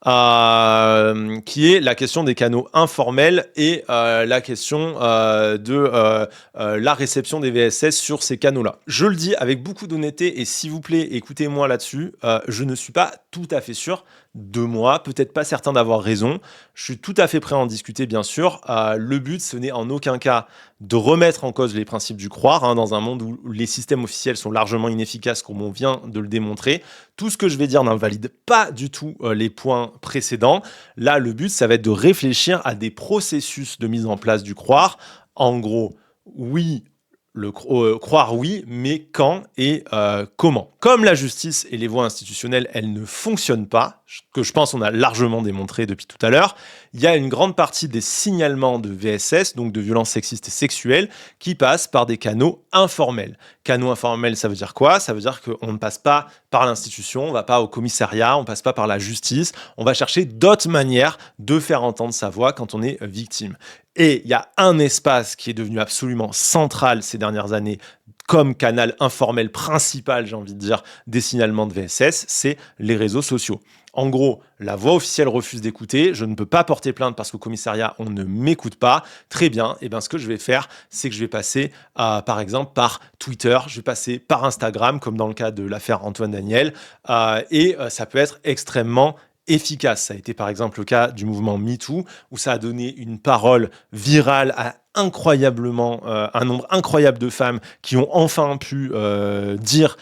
qui est la question des canaux informels et la question de la réception des VSS sur ces canaux-là. Je le dis avec beaucoup d'honnêteté et s'il vous plaît, écoutez-moi là-dessus, je ne suis pas tout à fait sûr de moi, peut-être pas certain d'avoir raison. Je suis tout à fait prêt à en discuter, bien sûr. Le but, ce n'est en aucun cas de remettre en cause les principes du croire, dans un monde où les systèmes officiels sont largement inefficaces, comme on vient de le démontrer. Tout ce que je vais dire n'invalide pas du tout les points précédents. Là, le but, ça va être de réfléchir à des processus de mise en place du croire. En gros, oui, croire oui, mais quand et comment. Comme la justice et les voies institutionnelles, elles ne fonctionnent pas, que je pense on a largement démontré depuis tout à l'heure, il y a une grande partie des signalements de VSS, donc de violences sexistes et sexuelles, qui passent par des canaux informels. Canaux informels, ça veut dire quoi? Ça veut dire qu'on ne passe pas par l'institution, on ne va pas au commissariat, on ne passe pas par la justice, on va chercher d'autres manières de faire entendre sa voix quand on est victime. Et il y a un espace qui est devenu absolument central ces dernières années comme canal informel principal, j'ai envie de dire, des signalements de VSS, c'est les réseaux sociaux. En gros, la voix officielle refuse d'écouter, je ne peux pas porter plainte parce qu'au commissariat, on ne m'écoute pas. Très bien, et bien ce que je vais faire, c'est que je vais passer, par exemple, par Twitter, je vais passer par Instagram, comme dans le cas de l'affaire Antoine Daniel, et ça peut être extrêmement efficace. Ça a été par exemple le cas du mouvement MeToo, où ça a donné une parole virale à un nombre incroyable de femmes qui ont enfin pu dire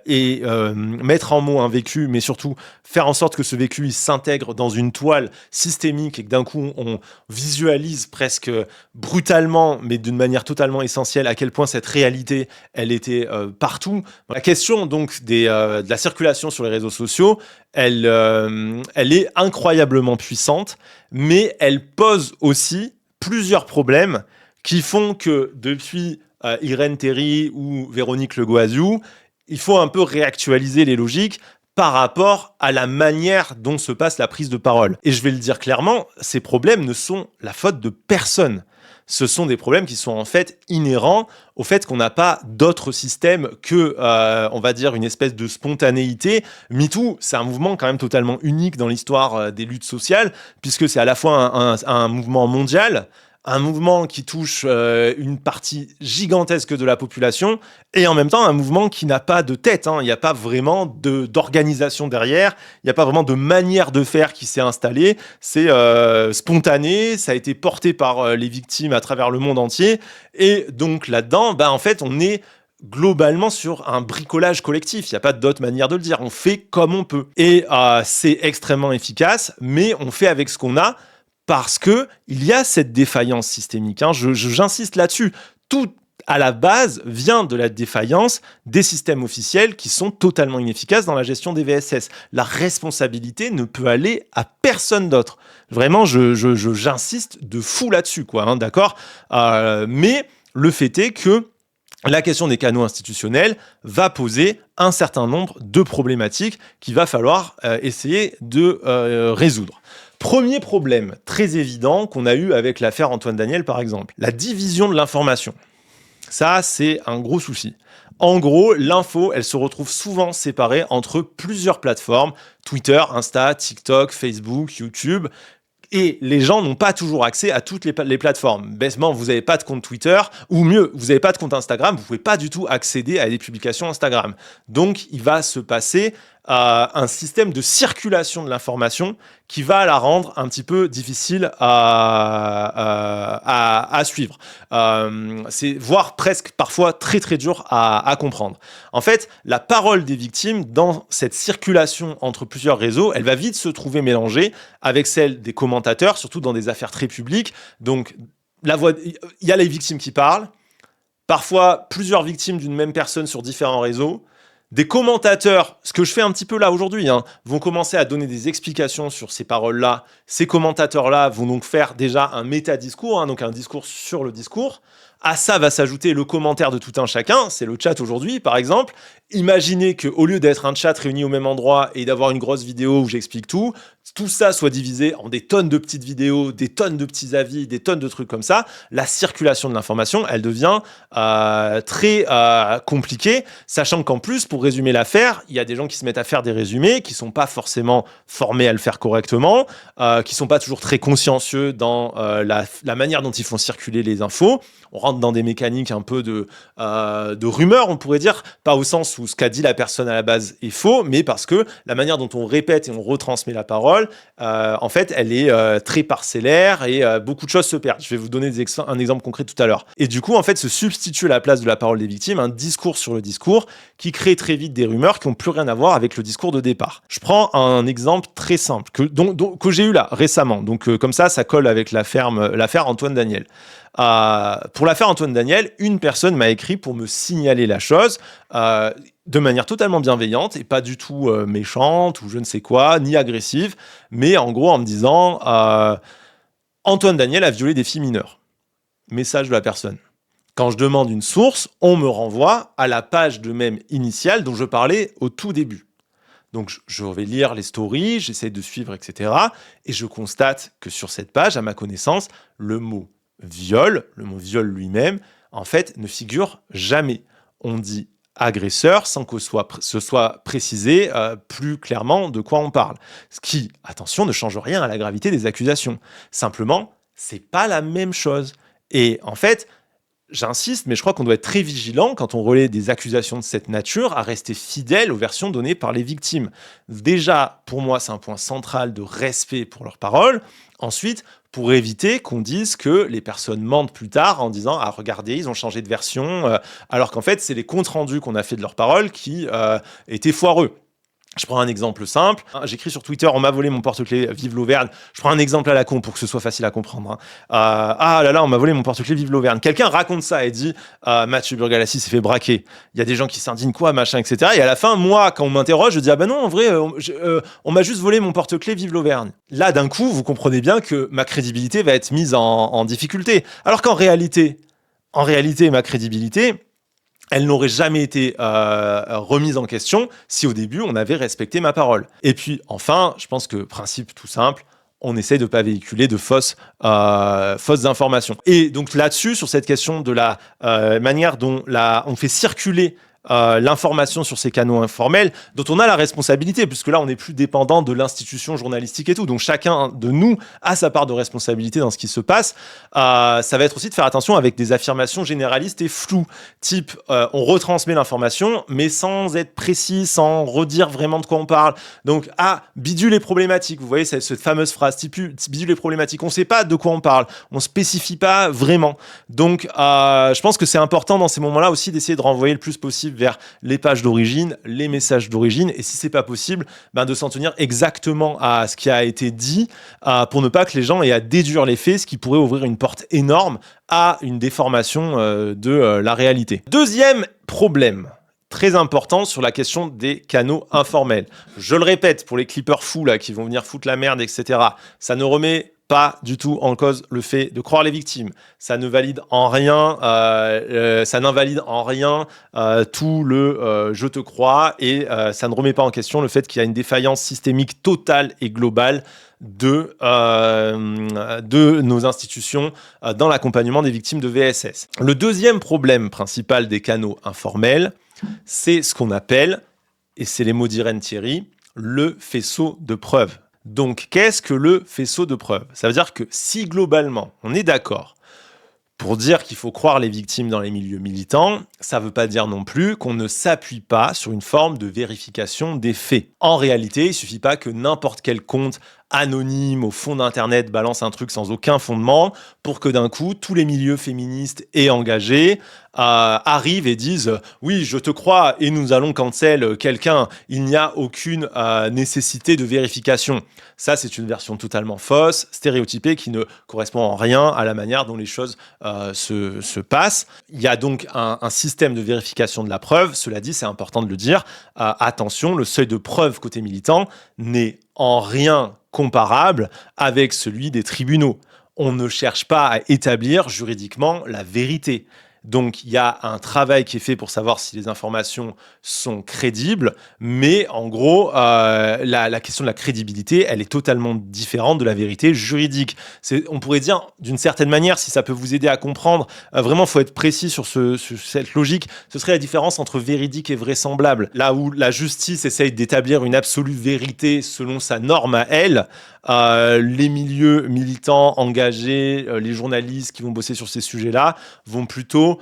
et mettre en mots un vécu, mais surtout faire en sorte que ce vécu il s'intègre dans une toile systémique et que d'un coup on visualise presque brutalement, mais d'une manière totalement essentielle, à quel point cette réalité elle était partout. La question donc de la circulation sur les réseaux sociaux, elle est incroyablement puissante, mais elle pose aussi plusieurs problèmes qui font que depuis Irène Théry ou Véronique Legoazou, il faut un peu réactualiser les logiques par rapport à la manière dont se passe la prise de parole. Et je vais le dire clairement, ces problèmes ne sont la faute de personne. Ce sont des problèmes qui sont en fait inhérents au fait qu'on n'a pas d'autre système que, on va dire, une espèce de spontanéité. MeToo, c'est un mouvement quand même totalement unique dans l'histoire des luttes sociales, puisque c'est à la fois un mouvement mondial, un mouvement qui touche une partie gigantesque de la population, et en même temps un mouvement qui n'a pas de tête. Il n'y a pas vraiment d'organisation derrière, il n'y a pas vraiment de manière de faire qui s'est installée. C'est spontané, ça a été porté par les victimes à travers le monde entier, et donc là-dedans, en fait, on est globalement sur un bricolage collectif. Il n'y a pas d'autre manière de le dire. On fait comme on peut. Et c'est extrêmement efficace, mais on fait avec ce qu'on a, parce que il y a cette défaillance systémique. J'insiste là-dessus. Tout à la base vient de la défaillance des systèmes officiels qui sont totalement inefficaces dans la gestion des VSS. La responsabilité ne peut aller à personne d'autre. Vraiment, j'insiste de fou là-dessus, quoi. D'accord. Mais le fait est que la question des canaux institutionnels va poser un certain nombre de problématiques qu'il va falloir essayer de résoudre. Premier problème très évident qu'on a eu avec l'affaire Antoine Daniel, par exemple, la division de l'information. Ça, c'est un gros souci. En gros, l'info, elle se retrouve souvent séparée entre plusieurs plateformes, Twitter, Insta, TikTok, Facebook, YouTube. Et les gens n'ont pas toujours accès à toutes les plateformes. Bêtement, vous n'avez pas de compte Twitter, ou mieux, vous n'avez pas de compte Instagram, vous ne pouvez pas du tout accéder à des publications Instagram. Donc, il va se passer un système de circulation de l'information qui va la rendre un petit peu difficile à suivre. C'est voire presque parfois très très dur à comprendre. En fait, la parole des victimes dans cette circulation entre plusieurs réseaux, elle va vite se trouver mélangée avec celle des commentateurs, surtout dans des affaires très publiques. Donc, il y a les victimes qui parlent, parfois plusieurs victimes d'une même personne sur différents réseaux. Des commentateurs, ce que je fais un petit peu là aujourd'hui, vont commencer à donner des explications sur ces paroles-là. Ces commentateurs-là vont donc faire déjà un métadiscours, donc un discours sur le discours. À ça va s'ajouter le commentaire de tout un chacun, c'est le chat aujourd'hui par exemple. Imaginez qu'au lieu d'être un chat réuni au même endroit et d'avoir une grosse vidéo où j'explique tout ça soit divisé en des tonnes de petites vidéos, des tonnes de petits avis, des tonnes de trucs comme ça. La circulation de l'information, elle devient très compliquée, sachant qu'en plus, pour résumer l'affaire, il y a des gens qui se mettent à faire des résumés, qui sont pas forcément formés à le faire correctement, qui sont pas toujours très consciencieux dans la manière dont ils font circuler les infos. On rentre dans des mécaniques un peu de rumeur, on pourrait dire, pas au sens où ce qu'a dit la personne à la base est faux, mais parce que la manière dont on répète et on retransmet la parole, en fait, elle est très parcellaire et beaucoup de choses se perdent. Je vais vous donner un exemple concret tout à l'heure. Et du coup, en fait, se substitue à la place de la parole des victimes un discours sur le discours qui crée très vite des rumeurs qui n'ont plus rien à voir avec le discours de départ. Je prends un exemple très simple que j'ai eu là récemment. Donc, comme ça colle avec l'affaire Antoine Daniel. Pour l'affaire Antoine Daniel, une personne m'a écrit pour me signaler la chose de manière totalement bienveillante et pas du tout méchante ou je ne sais quoi, ni agressive, mais en gros en me disant Antoine Daniel a violé des filles mineures. Message de la personne. Quand je demande une source, on me renvoie à la page de même initiale dont je parlais au tout début. Donc, je vais lire les stories, j'essaie de suivre, etc. Et je constate que sur cette page, à ma connaissance, le mot viol lui-même, en fait, ne figure jamais. On dit agresseur sans que ce soit précisé plus clairement de quoi on parle. Ce qui, attention, ne change rien à la gravité des accusations. Simplement, c'est pas la même chose. Et en fait, j'insiste, mais je crois qu'on doit être très vigilant quand on relaie des accusations de cette nature à rester fidèle aux versions données par les victimes. Déjà, pour moi, c'est un point central de respect pour leurs paroles. Ensuite, pour éviter qu'on dise que les personnes mentent plus tard en disant « Ah, regardez, ils ont changé de version », alors qu'en fait, c'est les comptes rendus qu'on a fait de leurs paroles qui étaient foireux. Je prends un exemple simple. J'écris sur Twitter, on m'a volé mon porte-clés, vive l'Auvergne. Je prends un exemple à la con pour que ce soit facile à comprendre. Ah là là, on m'a volé mon porte-clés, vive l'Auvergne. Quelqu'un raconte ça et dit Mathieu Burgalassi s'est fait braquer. Il y a des gens qui s'indignent quoi, machin, etc. Et à la fin, moi, quand on m'interroge, je dis ah ben non, en vrai, on m'a juste volé mon porte-clés, vive l'Auvergne. Là, d'un coup, vous comprenez bien que ma crédibilité va être mise en difficulté. Alors qu'en réalité, ma crédibilité, elle n'aurait jamais été remise en question si au début on avait respecté ma parole. Et puis enfin, je pense que principe tout simple, on essaie de ne pas véhiculer de fausses informations. Et donc là-dessus, sur cette question de la manière dont on fait circuler l'information sur ces canaux informels, dont on a la responsabilité, puisque là on n'est plus dépendant de l'institution journalistique et tout, donc chacun de nous a sa part de responsabilité dans ce qui se passe. Ça va être aussi de faire attention avec des affirmations généralistes et floues, type on retransmet l'information mais sans être précis, sans redire vraiment de quoi on parle. Donc bidule les problématiques, vous voyez cette fameuse phrase type bidule les problématiques, on ne sait pas de quoi on parle, on ne spécifie pas vraiment. Donc je pense que c'est important dans ces moments-là aussi d'essayer de renvoyer le plus possible vers les pages d'origine, les messages d'origine, et si c'est pas possible, de s'en tenir exactement à ce qui a été dit pour ne pas que les gens aient à déduire les faits, ce qui pourrait ouvrir une porte énorme à une déformation de la réalité. Deuxième problème très important sur la question des canaux informels. Je le répète, pour les clippers fous là, qui vont venir foutre la merde, etc., ça ne remet pas du tout en cause le fait de croire les victimes. Ça ne valide en rien, ça n'invalide en rien tout le je te crois, et ça ne remet pas en question le fait qu'il y a une défaillance systémique totale et globale de nos institutions dans l'accompagnement des victimes de VSS. Le deuxième problème principal des canaux informels, C'est ce qu'on appelle, et c'est les mots d'Irène Thierry, le faisceau de preuves. Donc, qu'est-ce que le faisceau de preuves? Ça veut dire que si globalement, on est d'accord pour dire qu'il faut croire les victimes dans les milieux militants, ça ne veut pas dire non plus qu'on ne s'appuie pas sur une forme de vérification des faits. En réalité, il ne suffit pas que n'importe quel compte anonyme au fond d'Internet balance un truc sans aucun fondement pour que d'un coup, tous les milieux féministes et engagés arrivent et disent « Oui, je te crois et nous allons cancel quelqu'un. Il n'y a aucune nécessité de vérification. » Ça, c'est une version totalement fausse, stéréotypée, qui ne correspond en rien à la manière dont les choses se passent. Il y a donc un système de vérification de la preuve. Cela dit, c'est important de le dire. Attention, le seuil de preuve côté militant n'est en rien comparable avec celui des tribunaux. On ne cherche pas à établir juridiquement la vérité. Donc, il y a un travail qui est fait pour savoir si les informations sont crédibles, mais en gros, la question de la crédibilité, elle est totalement différente de la vérité juridique. On pourrait dire, d'une certaine manière, si ça peut vous aider à comprendre, vraiment, il faut être précis sur cette logique, ce serait la différence entre véridique et vraisemblable. Là où la justice essaye d'établir une absolue vérité selon sa norme à elle, les milieux militants engagés, les journalistes qui vont bosser sur ces sujets-là vont plutôt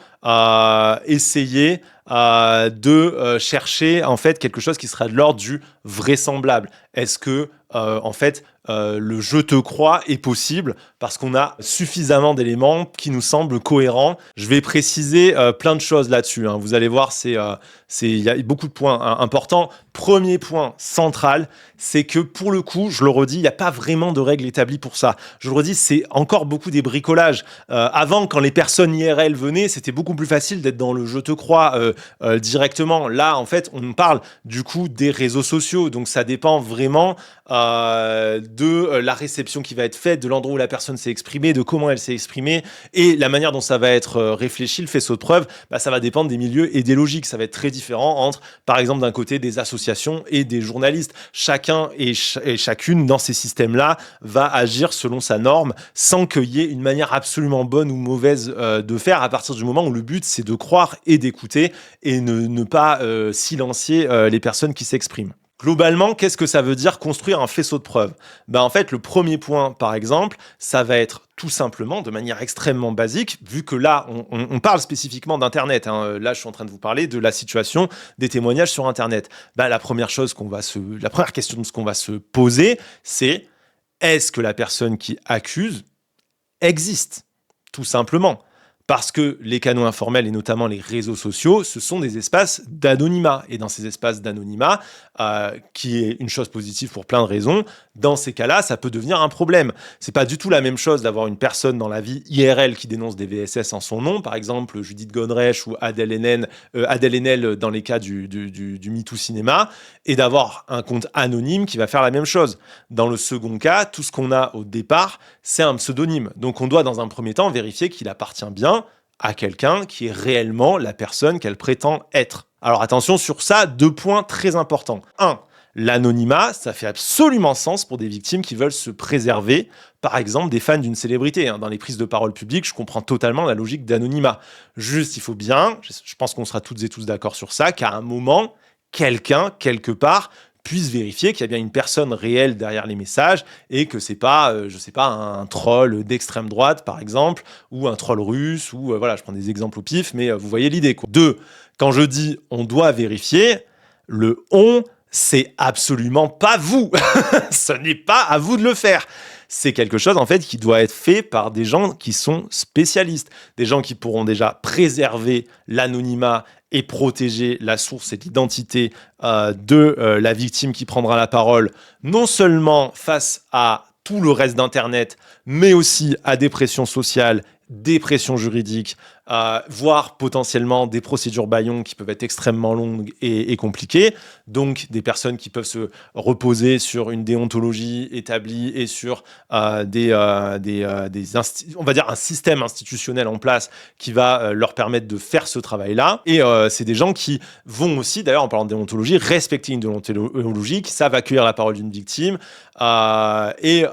essayer de chercher en fait quelque chose qui sera de l'ordre du vraisemblable. Est-ce que en fait le je te crois est possible parce qu'on a suffisamment d'éléments qui nous semblent cohérents. Je vais préciser plein de choses là-dessus. Vous allez voir, il y a beaucoup de points importants. Premier point central, c'est que pour le coup, je le redis, il n'y a pas vraiment de règles établies pour ça. Je le redis, c'est encore beaucoup des bricolages. Avant, quand les personnes IRL venaient, c'était beaucoup plus facile d'être dans le je te crois directement. Là, en fait, on parle du coup des réseaux sociaux. Donc, ça dépend vraiment de la réception qui va être faite, de l'endroit où la personne s'est exprimée, de comment elle s'est exprimée et la manière dont ça va être réfléchi, le faisceau de preuves, ça va dépendre des milieux et des logiques. Ça va être très différent entre, par exemple, d'un côté des associations et des journalistes. Chacun et chacune dans ces systèmes-là va agir selon sa norme sans qu'il y ait une manière absolument bonne ou mauvaise de faire à partir du moment où le but c'est de croire et d'écouter et ne pas silencier les personnes qui s'expriment. Globalement, qu'est-ce que ça veut dire construire un faisceau de preuves? En fait, le premier point, par exemple, ça va être tout simplement, de manière extrêmement basique, vu que là, on parle spécifiquement d'Internet. Là, je suis en train de vous parler de la situation des témoignages sur Internet. La première question qu'on va se poser, c'est est-ce que la personne qui accuse existe? Tout simplement. Parce que les canaux informels et notamment les réseaux sociaux, ce sont des espaces d'anonymat. Et dans ces espaces d'anonymat, qui est une chose positive pour plein de raisons, dans ces cas-là, ça peut devenir un problème. C'est pas du tout la même chose d'avoir une personne dans la vie IRL qui dénonce des VSS en son nom, par exemple Judith Godrèche ou Adèle Haenel dans les cas du MeToo Cinéma, et d'avoir un compte anonyme qui va faire la même chose. Dans le second cas, tout ce qu'on a au départ, c'est un pseudonyme. Donc on doit dans un premier temps vérifier qu'il appartient bien à quelqu'un qui est réellement la personne qu'elle prétend être. Alors attention sur ça, 2 points très importants. 1. L'anonymat, ça fait absolument sens pour des victimes qui veulent se préserver, par exemple des fans d'une célébrité. Dans les prises de parole publiques, je comprends totalement la logique d'anonymat. Juste, il faut bien, je pense qu'on sera toutes et tous d'accord sur ça, qu'à un moment, quelqu'un, quelque part, puisse vérifier qu'il y a bien une personne réelle derrière les messages et que c'est pas, un troll d'extrême droite, par exemple, ou un troll russe, ou voilà, je prends des exemples au pif, mais vous voyez l'idée, quoi. 2, quand je dis on doit vérifier, le on, c'est absolument pas vous. Ce n'est pas à vous de le faire. C'est quelque chose, en fait, qui doit être fait par des gens qui sont spécialistes, des gens qui pourront déjà préserver l'anonymat et protéger la source et l'identité de la victime qui prendra la parole, non seulement face à tout le reste d'Internet, mais aussi à des pressions sociales, des pressions juridiques, voire potentiellement des procédures bâillons qui peuvent être extrêmement longues et compliquées. Donc, des personnes qui peuvent se reposer sur une déontologie établie et sur on va dire un système institutionnel en place qui va leur permettre de faire ce travail-là. Et c'est des gens qui vont aussi, d'ailleurs, en parlant de déontologie, respecter une déontologie, qui savent accueillir la parole d'une victime et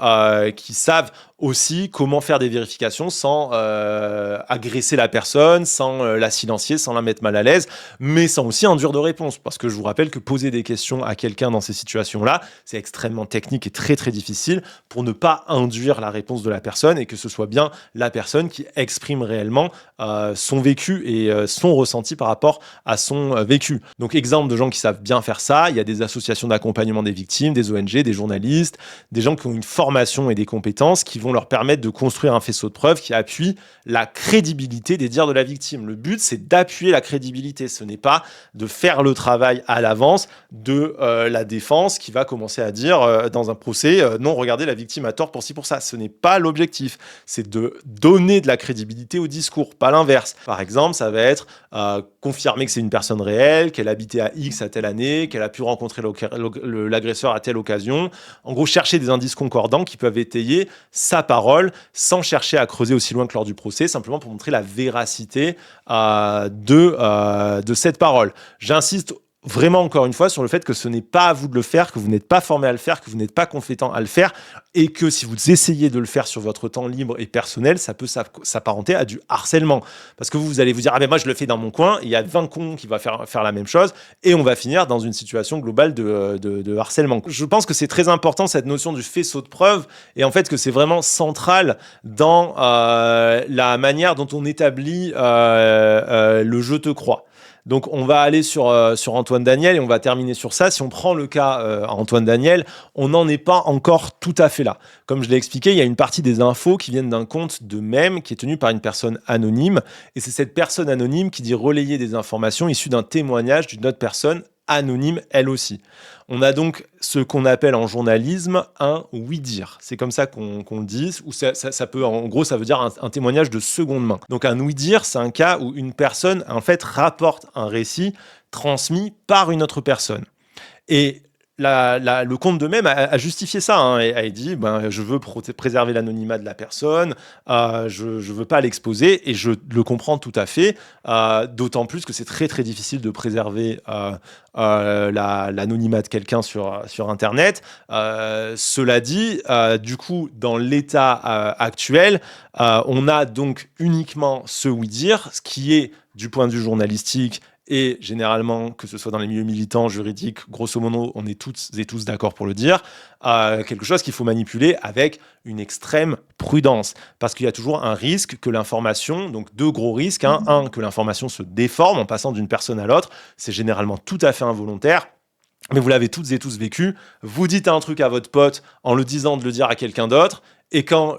qui savent Aussi, comment faire des vérifications sans agresser la personne, sans la silencier, sans la mettre mal à l'aise, mais sans aussi induire de réponse. Parce que je vous rappelle que poser des questions à quelqu'un dans ces situations-là, c'est extrêmement technique et très très difficile pour ne pas induire la réponse de la personne et que ce soit bien la personne qui exprime réellement son vécu et son ressenti par rapport à son vécu. Donc, exemple de gens qui savent bien faire ça, il y a des associations d'accompagnement des victimes, des ONG, des journalistes, des gens qui ont une formation et des compétences qui vont leur permettre de construire un faisceau de preuves qui appuie la crédibilité des dires de la victime. Le but, c'est d'appuyer la crédibilité. Ce n'est pas de faire le travail à l'avance de la défense qui va commencer à dire dans un procès non, regardez, la victime a tort pour ci, pour ça. Ce n'est pas l'objectif. C'est de donner de la crédibilité au discours, pas l'inverse. Par exemple, ça va être confirmer que c'est une personne réelle, qu'elle habitait à X à telle année, qu'elle a pu rencontrer l'agresseur à telle occasion. En gros, chercher des indices concordants qui peuvent étayer sa parole sans chercher à creuser aussi loin que lors du procès, simplement pour montrer la véracité de cette parole. J'insiste vraiment encore une fois sur le fait que ce n'est pas à vous de le faire, que vous n'êtes pas formé à le faire, que vous n'êtes pas compétent à le faire et que si vous essayez de le faire sur votre temps libre et personnel, ça peut s'apparenter à du harcèlement. Parce que vous allez vous dire « Ah ben moi je le fais dans mon coin, il y a 20 cons qui vont faire la même chose et on va finir dans une situation globale de harcèlement. » Je pense que c'est très important cette notion du faisceau de preuves et en fait que c'est vraiment central dans la manière dont on établit le « je te crois ». Donc, on va aller sur Antoine Daniel et on va terminer sur ça. Si on prend le cas Antoine Daniel, on n'en est pas encore tout à fait là. Comme je l'ai expliqué, il y a une partie des infos qui viennent d'un compte de mème qui est tenu par une personne anonyme. Et c'est cette personne anonyme qui dit relayer des informations issues d'un témoignage d'une autre personne anonyme elle aussi. On a donc ce qu'on appelle en journalisme un oui-dire. C'est comme ça qu'on le dit, ou ça peut, en gros, ça veut dire un témoignage de seconde main. Donc un oui-dire, c'est un cas où une personne, en fait, rapporte un récit transmis par une autre personne. Et le compte de même a justifié ça. Hein, et a dit je veux préserver l'anonymat de la personne, je ne veux pas l'exposer, et je le comprends tout à fait, d'autant plus que c'est très très difficile de préserver l'anonymat de quelqu'un sur Internet. Cela dit, du coup, dans l'état actuel, on a donc uniquement ce oui-dire, ce qui est, du point de vue journalistique, et généralement, que ce soit dans les milieux militants, juridiques, grosso modo, on est toutes et tous d'accord pour le dire, quelque chose qu'il faut manipuler avec une extrême prudence. Parce qu'il y a toujours un risque que l'information, donc deux gros risques, un, que l'information se déforme en passant d'une personne à l'autre, c'est généralement tout à fait involontaire, mais vous l'avez toutes et tous vécu, vous dites un truc à votre pote en le disant de le dire à quelqu'un d'autre, et quand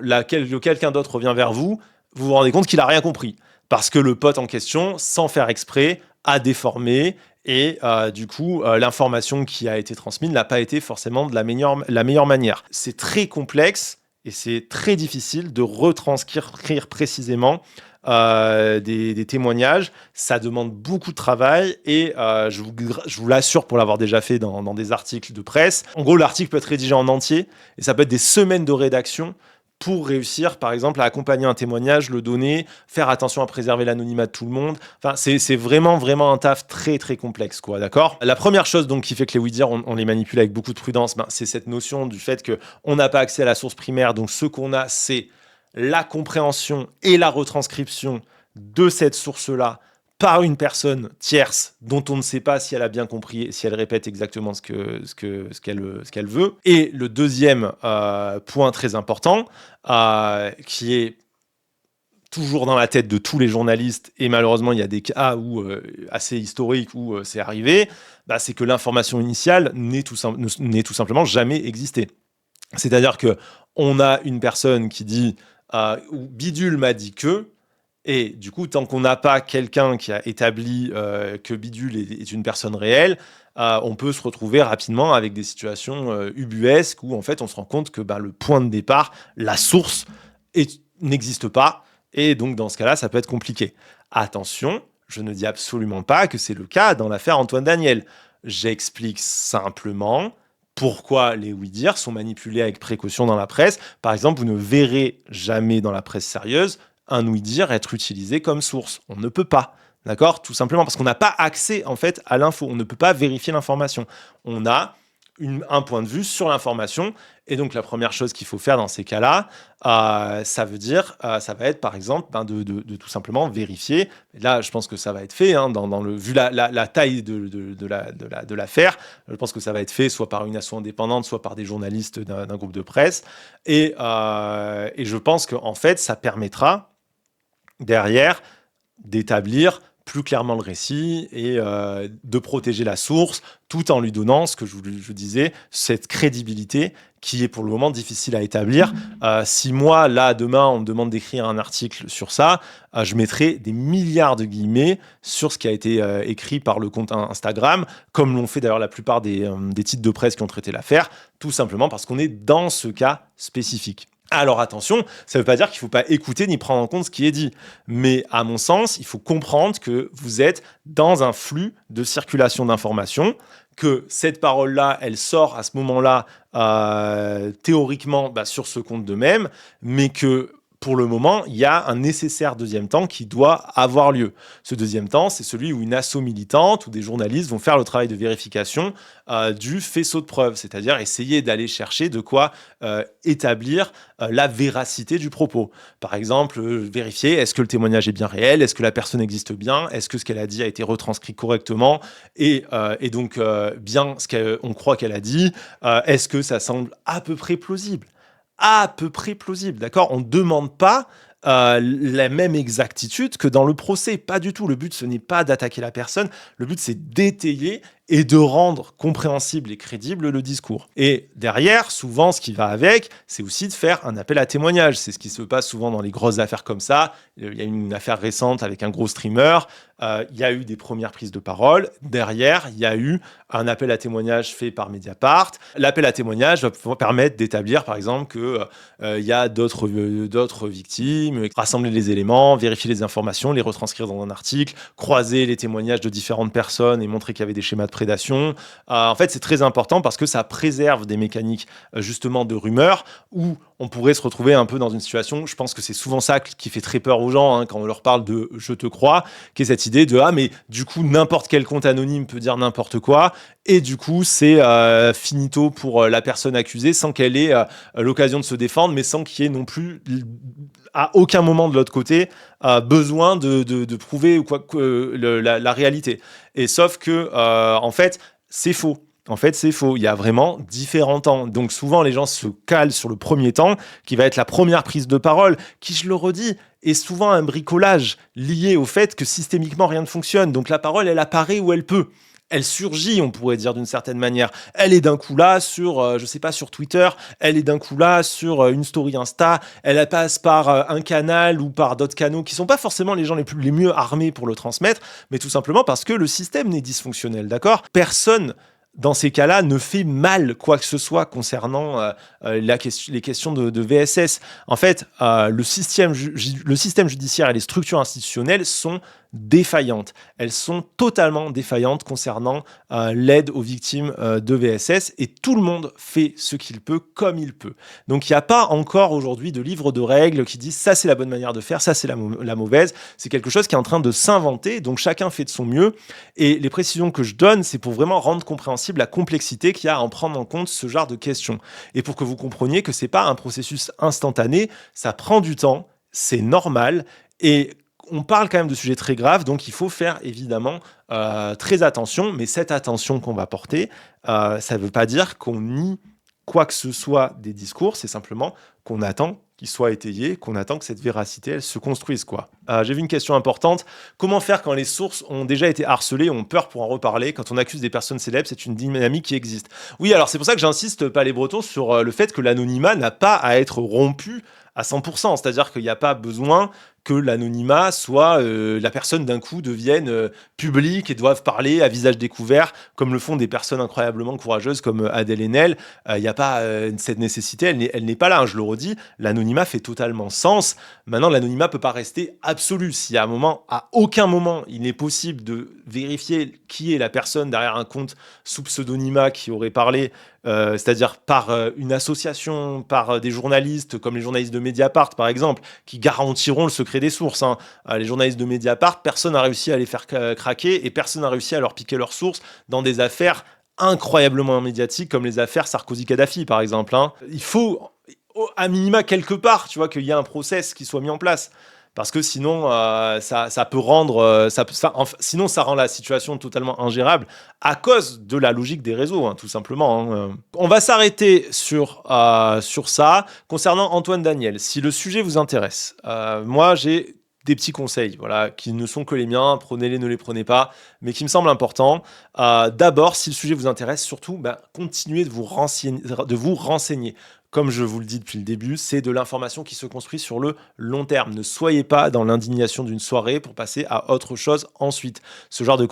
quelqu'un d'autre revient vers vous, vous vous rendez compte qu'il n'a rien compris. Parce que le pote en question, sans faire exprès, a déformé et du coup, l'information qui a été transmise n'a pas été forcément de la meilleure manière. C'est très complexe et c'est très difficile de retranscrire précisément des témoignages. Ça demande beaucoup de travail et je vous l'assure pour l'avoir déjà fait dans des articles de presse. En gros, l'article peut être rédigé en entier et ça peut être des semaines de rédaction pour réussir, par exemple, à accompagner un témoignage, le donner, faire attention à préserver l'anonymat de tout le monde. Enfin, c'est vraiment, vraiment un taf très, très complexe, quoi, d'accord ? La première chose, donc, qui fait que les oui-dire, on les manipule avec beaucoup de prudence, c'est cette notion du fait qu'on n'a pas accès à la source primaire. Donc, ce qu'on a, c'est la compréhension et la retranscription de cette source-là par une personne tierce dont on ne sait pas si elle a bien compris et si elle répète exactement ce qu'elle veut. Et le deuxième point très important, qui est toujours dans la tête de tous les journalistes, et malheureusement il y a des cas assez historiques où c'est arrivé, c'est que l'information initiale n'est tout simplement jamais existé. C'est-à-dire qu'on a une personne qui dit ou Bidule m'a dit que, et du coup, tant qu'on n'a pas quelqu'un qui a établi que Bidule est une personne réelle, on peut se retrouver rapidement avec des situations ubuesques où en fait on se rend compte que le point de départ, la source, n'existe pas. Et donc dans ce cas-là, ça peut être compliqué. Attention, je ne dis absolument pas que c'est le cas dans l'affaire Antoine Daniel. J'explique simplement pourquoi les oui-dire sont manipulés avec précaution dans la presse. Par exemple, vous ne verrez jamais dans la presse sérieuse un oui-dire être utilisé comme source. On ne peut pas, d'accord ? Tout simplement parce qu'on n'a pas accès en fait à l'info. On ne peut pas vérifier l'information. On a un point de vue sur l'information. Et donc, la première chose qu'il faut faire dans ces cas-là, ça va être par exemple de tout simplement vérifier. Et là, je pense que ça va être fait, hein, vu la taille de l'affaire. Je pense que ça va être fait soit par une asso indépendante, soit par des journalistes d'un groupe de presse. Et je pense qu'en fait, ça permettra derrière d'établir plus clairement le récit et de protéger la source tout en lui donnant, ce que je disais, cette crédibilité qui est pour le moment difficile à établir. Si moi, là, demain, on me demande d'écrire un article sur ça, je mettrai des milliards de guillemets sur ce qui a été écrit par le compte Instagram, comme l'ont fait d'ailleurs la plupart des titres de presse qui ont traité l'affaire, tout simplement parce qu'on est dans ce cas spécifique. Alors attention, ça ne veut pas dire qu'il ne faut pas écouter ni prendre en compte ce qui est dit. Mais à mon sens, il faut comprendre que vous êtes dans un flux de circulation d'informations, que cette parole-là, elle sort à ce moment-là théoriquement sur ce compte de même, mais que pour le moment, il y a un nécessaire deuxième temps qui doit avoir lieu. Ce deuxième temps, c'est celui où une asso militante ou des journalistes vont faire le travail de vérification du faisceau de preuves, c'est-à-dire essayer d'aller chercher de quoi établir la véracité du propos. Par exemple, vérifier est-ce que le témoignage est bien réel, est-ce que la personne existe bien, est-ce que ce qu'elle a dit a été retranscrit correctement et donc bien ce qu'on croit qu'elle a dit, est-ce que ça semble à peu près plausible, d'accord ? On ne demande pas la même exactitude que dans le procès, pas du tout. Le but, ce n'est pas d'attaquer la personne, le but, c'est d'étayer et de rendre compréhensible et crédible le discours. Et derrière, souvent, ce qui va avec, c'est aussi de faire un appel à témoignage. C'est ce qui se passe souvent dans les grosses affaires comme ça. Il y a une affaire récente avec un gros streamer. Il y a eu des premières prises de parole. Derrière, il y a eu un appel à témoignage fait par Mediapart. L'appel à témoignage va pouvoir permettre d'établir, par exemple, qu'il y a d'autres victimes, rassembler les éléments, vérifier les informations, les retranscrire dans un article, croiser les témoignages de différentes personnes et montrer qu'il y avait des schémas de prédation. En fait, c'est très important parce que ça préserve des mécaniques justement de rumeurs où on pourrait se retrouver un peu dans une situation, je pense que c'est souvent ça qui fait très peur aux gens quand on leur parle de « je te crois », qui est cette idée de « ah mais du coup n'importe quel compte anonyme peut dire n'importe quoi » et du coup c'est finito pour la personne accusée sans qu'elle ait l'occasion de se défendre, mais sans qu'il y ait non plus à aucun moment de l'autre côté besoin de prouver ou quoi, la réalité. Et sauf que en fait c'est faux. En fait, c'est faux. Il y a vraiment différents temps. Donc, souvent, les gens se calent sur le premier temps, qui va être la première prise de parole, qui, je le redis, est souvent un bricolage lié au fait que systémiquement, rien ne fonctionne. Donc, la parole, elle apparaît où elle peut. Elle surgit, on pourrait dire d'une certaine manière. Elle est d'un coup là sur, sur Twitter. Elle est d'un coup là sur une story Insta. Elle passe par un canal ou par d'autres canaux qui sont pas forcément les gens les mieux armés pour le transmettre, mais tout simplement parce que le système n'est dysfonctionnel, d'accord ? Personne dans ces cas-là, ne fait mal quoi que ce soit concernant les questions de VSS. En fait, le système judiciaire et les structures institutionnelles sont défaillantes. Elles sont totalement défaillantes concernant l'aide aux victimes de VSS et tout le monde fait ce qu'il peut comme il peut. Donc, il n'y a pas encore aujourd'hui de livre de règles qui dit ça c'est la bonne manière de faire, ça c'est la mauvaise. C'est quelque chose qui est en train de s'inventer, donc chacun fait de son mieux. Et les précisions que je donne, c'est pour vraiment rendre compréhensible la complexité qu'il y a à en prendre en compte ce genre de questions. Et pour que vous compreniez que c'est pas un processus instantané, ça prend du temps, c'est normal, et on parle quand même de sujets très graves, donc il faut faire évidemment très attention, mais cette attention qu'on va porter, ça ne veut pas dire qu'on nie quoi que ce soit des discours, c'est simplement qu'on attend qu'ils soient étayés, qu'on attend que cette véracité, elle se construise, quoi. J'ai vu une question importante. Comment faire quand les sources ont déjà été harcelées, ont peur pour en reparler? Quand on accuse des personnes célèbres, c'est une dynamique qui existe. Oui, alors c'est pour ça que j'insiste, Palais Breton, sur le fait que l'anonymat n'a pas à être rompu à 100%. C'est-à-dire qu'il n'y a pas besoin que l'anonymat soit la personne d'un coup devienne publique et doive parler à visage découvert, comme le font des personnes incroyablement courageuses comme Adèle Haenel. Il n'y a pas cette nécessité, elle n'est pas là, hein, je le redis, l'anonymat fait totalement sens. Maintenant, l'anonymat peut pas rester absolu. Si à aucun moment, il n'est possible de vérifier qui est la personne derrière un compte sous pseudonymat qui aurait parlé, c'est-à-dire par une association, par des journalistes, comme les journalistes de Mediapart, par exemple, qui garantiront le secret des sources. Hein. Les journalistes de Mediapart, personne n'a réussi à les faire craquer et personne n'a réussi à leur piquer leurs sources dans des affaires incroyablement médiatiques, comme les affaires Sarkozy-Kadhafi, par exemple, hein. Il faut, à minima, quelque part, tu vois, qu'il y ait un process qui soit mis en place. Parce que sinon, ça peut rendre, sinon ça rend la situation totalement ingérable à cause de la logique des réseaux, hein, tout simplement, hein. On va s'arrêter sur ça. Concernant Antoine Daniel, si le sujet vous intéresse, moi j'ai des petits conseils, voilà, qui ne sont que les miens. Prenez-les, ne les prenez pas, mais qui me semblent importants. D'abord, si le sujet vous intéresse, surtout, continuez de vous renseigner. Comme je vous le dis depuis le début, c'est de l'information qui se construit sur le long terme. Ne soyez pas dans l'indignation d'une soirée pour passer à autre chose ensuite. Ce genre de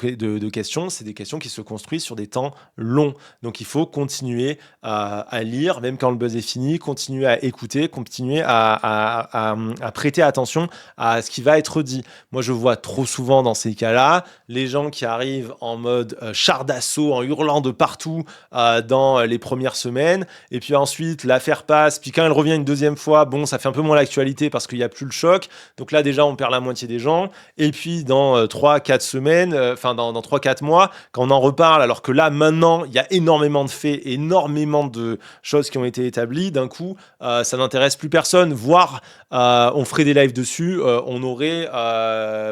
questions, c'est des questions qui se construisent sur des temps longs. Donc il faut continuer à lire, même quand le buzz est fini, continuer à écouter, continuer à prêter attention à ce qui va être dit. Moi, je vois trop souvent dans ces cas-là, les gens qui arrivent en mode char d'assaut, en hurlant de partout dans les premières semaines, et puis ensuite, l'affaire passe, puis quand elle revient une deuxième fois, bon, ça fait un peu moins l'actualité parce qu'il n'y a plus le choc. Donc là, déjà, on perd la moitié des gens. Et puis, dans 3-4 semaines, dans 3-4 mois, quand on en reparle, alors que là, maintenant, il y a énormément de faits, énormément de choses qui ont été établies, d'un coup, ça n'intéresse plus personne. Voire, on ferait des lives dessus, on aurait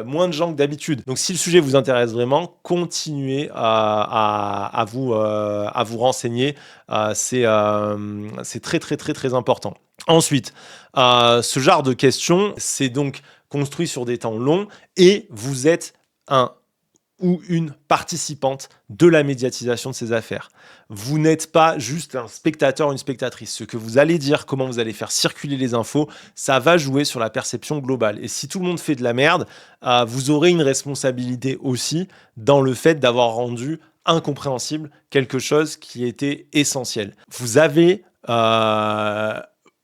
moins de gens que d'habitude. Donc, si le sujet vous intéresse vraiment, continuez à vous renseigner. C'est très très très très important. Ensuite, ce genre de questions, c'est donc construit sur des temps longs et vous êtes un ou une participante de la médiatisation de ces affaires. Vous n'êtes pas juste un spectateur ou une spectatrice. Ce que vous allez dire, comment vous allez faire circuler les infos, ça va jouer sur la perception globale. Et si tout le monde fait de la merde, vous aurez une responsabilité aussi dans le fait d'avoir rendu incompréhensible quelque chose qui était essentiel. Vous avez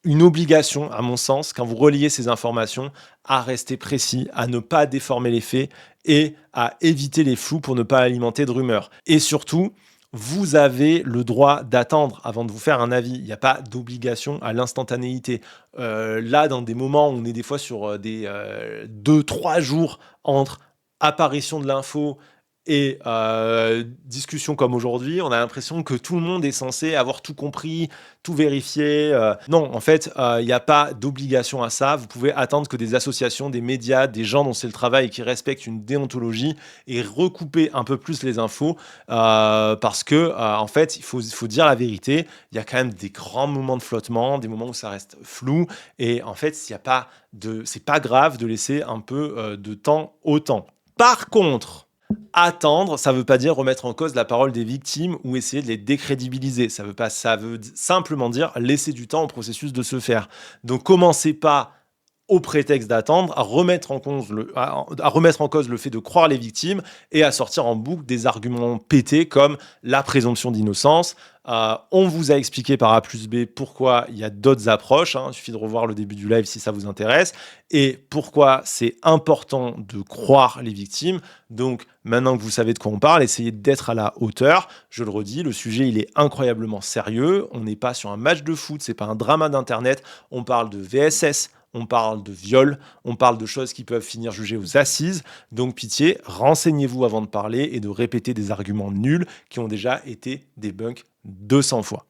une obligation, à mon sens, quand vous reliez ces informations, à rester précis, à ne pas déformer les faits et à éviter les flous pour ne pas alimenter de rumeurs. Et surtout, vous avez le droit d'attendre avant de vous faire un avis. Il n'y a pas d'obligation à l'instantanéité. Là, dans des moments où on est des fois sur des 2-3 jours entre apparition de l'info et discussion comme aujourd'hui, on a l'impression que tout le monde est censé avoir tout compris, tout vérifié. Non, en fait, il n'y a pas d'obligation à ça. Vous pouvez attendre que des associations, des médias, des gens dont c'est le travail et qui respectent une déontologie et recouper un peu plus les infos parce que, en fait, il faut dire la vérité. Il y a quand même des grands moments de flottement, des moments où ça reste flou. Et en fait, c'est pas grave de laisser un peu de temps au temps. Par contre, attendre, ça ne veut pas dire remettre en cause la parole des victimes ou essayer de les décrédibiliser. Ça veut simplement dire laisser du temps au processus de se faire. Donc commencez pas au prétexte d'attendre, à remettre en cause le fait de croire les victimes et à sortir en boucle des arguments pétés comme la présomption d'innocence. On vous a expliqué par A plus B pourquoi il y a d'autres approches, hein. Il suffit de revoir le début du live si ça vous intéresse, et pourquoi c'est important de croire les victimes. Donc maintenant que vous savez de quoi on parle, essayez d'être à la hauteur. Je le redis, le sujet il est incroyablement sérieux. On n'est pas sur un match de foot, c'est pas un drama d'internet. On parle de VSS, on parle de viol, on parle de choses qui peuvent finir jugées aux assises. Donc pitié, renseignez-vous avant de parler et de répéter des arguments nuls qui ont déjà été débunkés 200 fois.